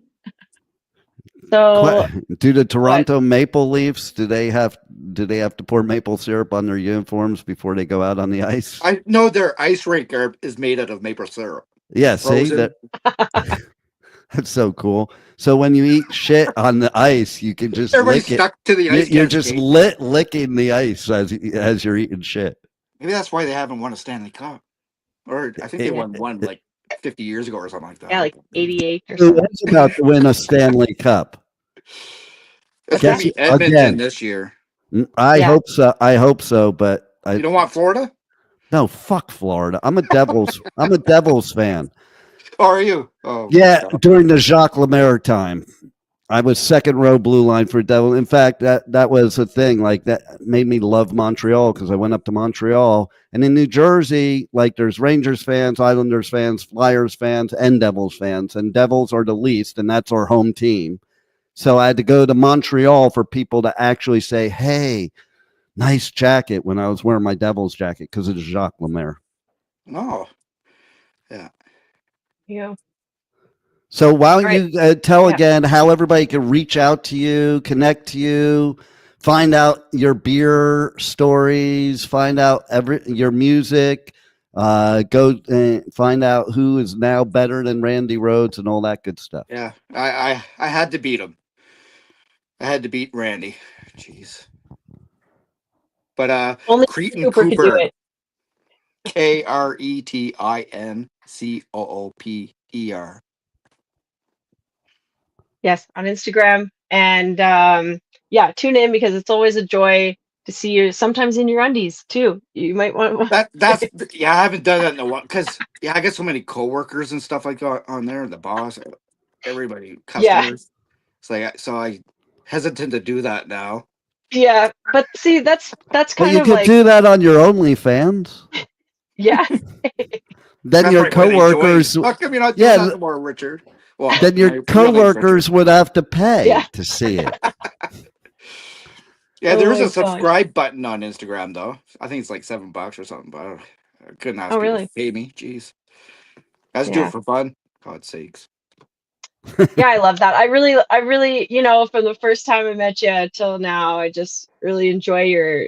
Speaker 3: So
Speaker 2: Do the Toronto Maple Leafs, do they have to pour maple syrup on their uniforms before they go out on the ice?
Speaker 4: I know their ice rink is made out of maple syrup.
Speaker 2: Yeah, see that. That's so cool. So when you eat shit on the ice, you can just
Speaker 4: Everybody's
Speaker 2: lick
Speaker 4: stuck to the ice.
Speaker 2: You're just licking the ice as you're eating shit.
Speaker 4: Maybe that's why they haven't won a Stanley Cup. Or I think they won one like 50 years ago or something like that.
Speaker 3: Yeah, like 88 or
Speaker 2: Who
Speaker 3: something.
Speaker 2: was about to win a Stanley Cup?
Speaker 4: It's going to be Edmonton this year.
Speaker 2: I hope so, but
Speaker 4: you don't want Florida?
Speaker 2: No, fuck Florida. I'm a Devils fan.
Speaker 4: Oh, are you? Oh,
Speaker 2: yeah, during the Jacques Lemaire time. I was second row blue line for Devil. In fact, that was a thing. Like that made me love Montreal because I went up to Montreal. And in New Jersey, like there's Rangers fans, Islanders fans, Flyers fans, and Devils fans. And Devils are the least, and that's our home team. So I had to go to Montreal for people to actually say, hey, nice jacket when I was wearing my Devils jacket because it is Jacques Lemaire.
Speaker 4: Oh, yeah.
Speaker 3: Yeah.
Speaker 2: So why don't you tell again how everybody can reach out to you, connect to you, find out your beer stories, find out your music, go and find out who is now better than Randy Rhoads and all that good stuff.
Speaker 4: Yeah, I had to beat him. I had to beat Randy. Jeez. But
Speaker 3: only
Speaker 4: Kretin
Speaker 3: Cooper could do it.
Speaker 4: KRETINCOOPER.
Speaker 3: Yes, on Instagram. And tune in because it's always a joy to see you sometimes in your undies too. You might want
Speaker 4: that's I haven't done that in a while because I get so many coworkers and stuff like that on there, the boss, everybody, customers. So I hesitant to do that now.
Speaker 3: Yeah, but see that's kind
Speaker 2: you
Speaker 3: of
Speaker 2: could
Speaker 3: like
Speaker 2: do that on your OnlyFans.
Speaker 3: Yeah.
Speaker 2: Then
Speaker 4: that's
Speaker 2: your coworkers.
Speaker 4: How come you're not doing that anymore, Richard? Well,
Speaker 2: then your coworkers would have to pay to see it.
Speaker 4: Yeah, there is a subscribe button on Instagram though. I think it's like $7 or something, but I couldn't ask people to pay me. Jeez. I just do it for fun. God's sakes.
Speaker 3: Yeah, I love that. I really, from the first time I met you till now, I just really enjoy your,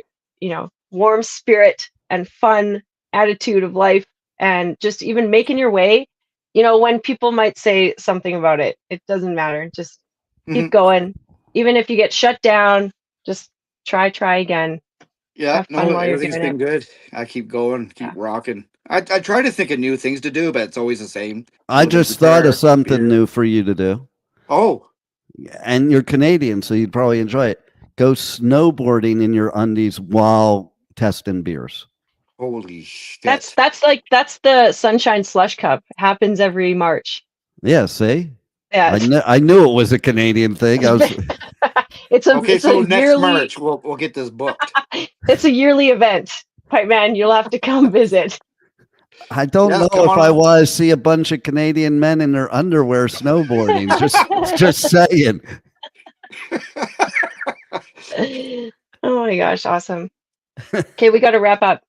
Speaker 3: warm spirit and fun attitude of life and just even making your way. When people might say something about it, it doesn't matter. Just keep going. Even if you get shut down, just try again.
Speaker 4: Yeah, no, everything's been good. I keep going, keep rocking. I try to think of new things to do, but it's always the same.
Speaker 2: I just thought of something new for you to do.
Speaker 4: Oh.
Speaker 2: And you're Canadian, so you'd probably enjoy it. Go snowboarding in your undies while testing beers.
Speaker 4: Holy shit.
Speaker 3: That's the Sunshine Slush Cup. Happens every March.
Speaker 2: Yeah, see?
Speaker 3: Yeah.
Speaker 2: I knew it was a Canadian thing. I was
Speaker 4: so next March we'll get this booked.
Speaker 3: It's a yearly event. Pipe Man, you'll have to come visit.
Speaker 2: I don't know if I want to see a bunch of Canadian men in their underwear snowboarding. just saying.
Speaker 3: Oh my gosh, awesome. Okay, we got to wrap up.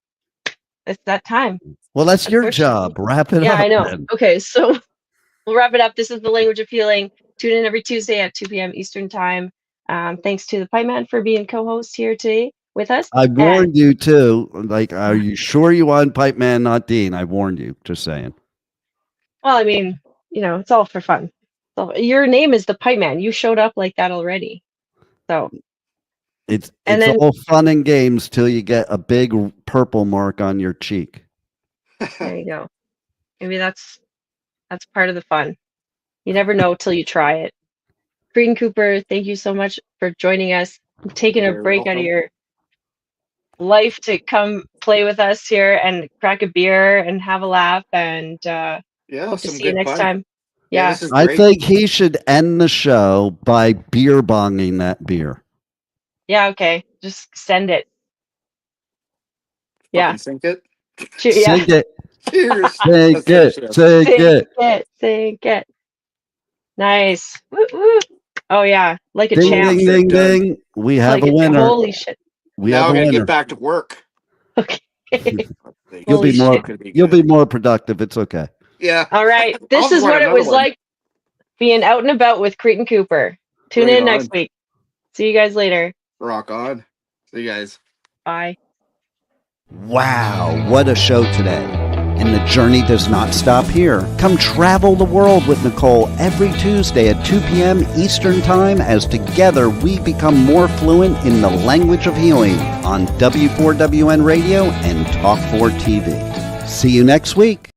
Speaker 3: It's that time.
Speaker 2: Well, that's your job. Wrap it up.
Speaker 3: Yeah, I know.
Speaker 2: Then.
Speaker 3: Okay, so we'll wrap it up. This is The Language of Healing. Tune in every Tuesday at 2 p.m. Eastern Time. Thanks to the Pipe Man for being co-host here today with us.
Speaker 2: I warned you too. Like, are you sure you want Pipe Man, not Dean? I warned you. Just saying.
Speaker 3: Well, I mean, it's all for fun. So your name is the Pipe Man. You showed up like that already. So
Speaker 2: it's all fun and games till you get a big purple mark on your cheek.
Speaker 3: There you go. Maybe that's part of the fun. You never know till you try it. Kretin Cooper, thank you so much for joining us, taking a break out of your life to come play with us here and crack a beer and have a laugh. And hope to see you next time. Yeah,
Speaker 4: this is
Speaker 2: I
Speaker 4: great.
Speaker 2: think he should end the show by beer bonging that beer.
Speaker 3: Yeah, okay. Just send it.
Speaker 4: Fucking sink it.
Speaker 3: Yeah.
Speaker 2: Sink it.
Speaker 4: Cheers.
Speaker 2: Sink it. Sink it.
Speaker 3: Sink it. Nice. Woo, woo. Oh yeah, like a
Speaker 2: Ding,
Speaker 3: champ.
Speaker 2: ding, ding, ding. We have
Speaker 3: like
Speaker 2: a winner.
Speaker 3: Holy shit.
Speaker 2: We
Speaker 4: now
Speaker 2: have
Speaker 4: I'm
Speaker 2: a
Speaker 4: gonna
Speaker 2: winner.
Speaker 4: get back to work.
Speaker 3: Okay.
Speaker 2: You'll
Speaker 3: Holy
Speaker 2: be more.
Speaker 3: shit.
Speaker 2: You'll be more productive. It's okay.
Speaker 4: Yeah.
Speaker 3: All right. This is what it was like being out and about with Kretin Cooper. Tune in next week. See you guys later.
Speaker 4: Rock on. See you guys.
Speaker 3: Bye.
Speaker 2: Wow, what a show today. And the journey does not stop here. Come travel the world with Nicole every Tuesday at 2 p.m. Eastern Time as together we become more fluent in the language of healing on W4WN Radio and Talk4 TV. See you next week.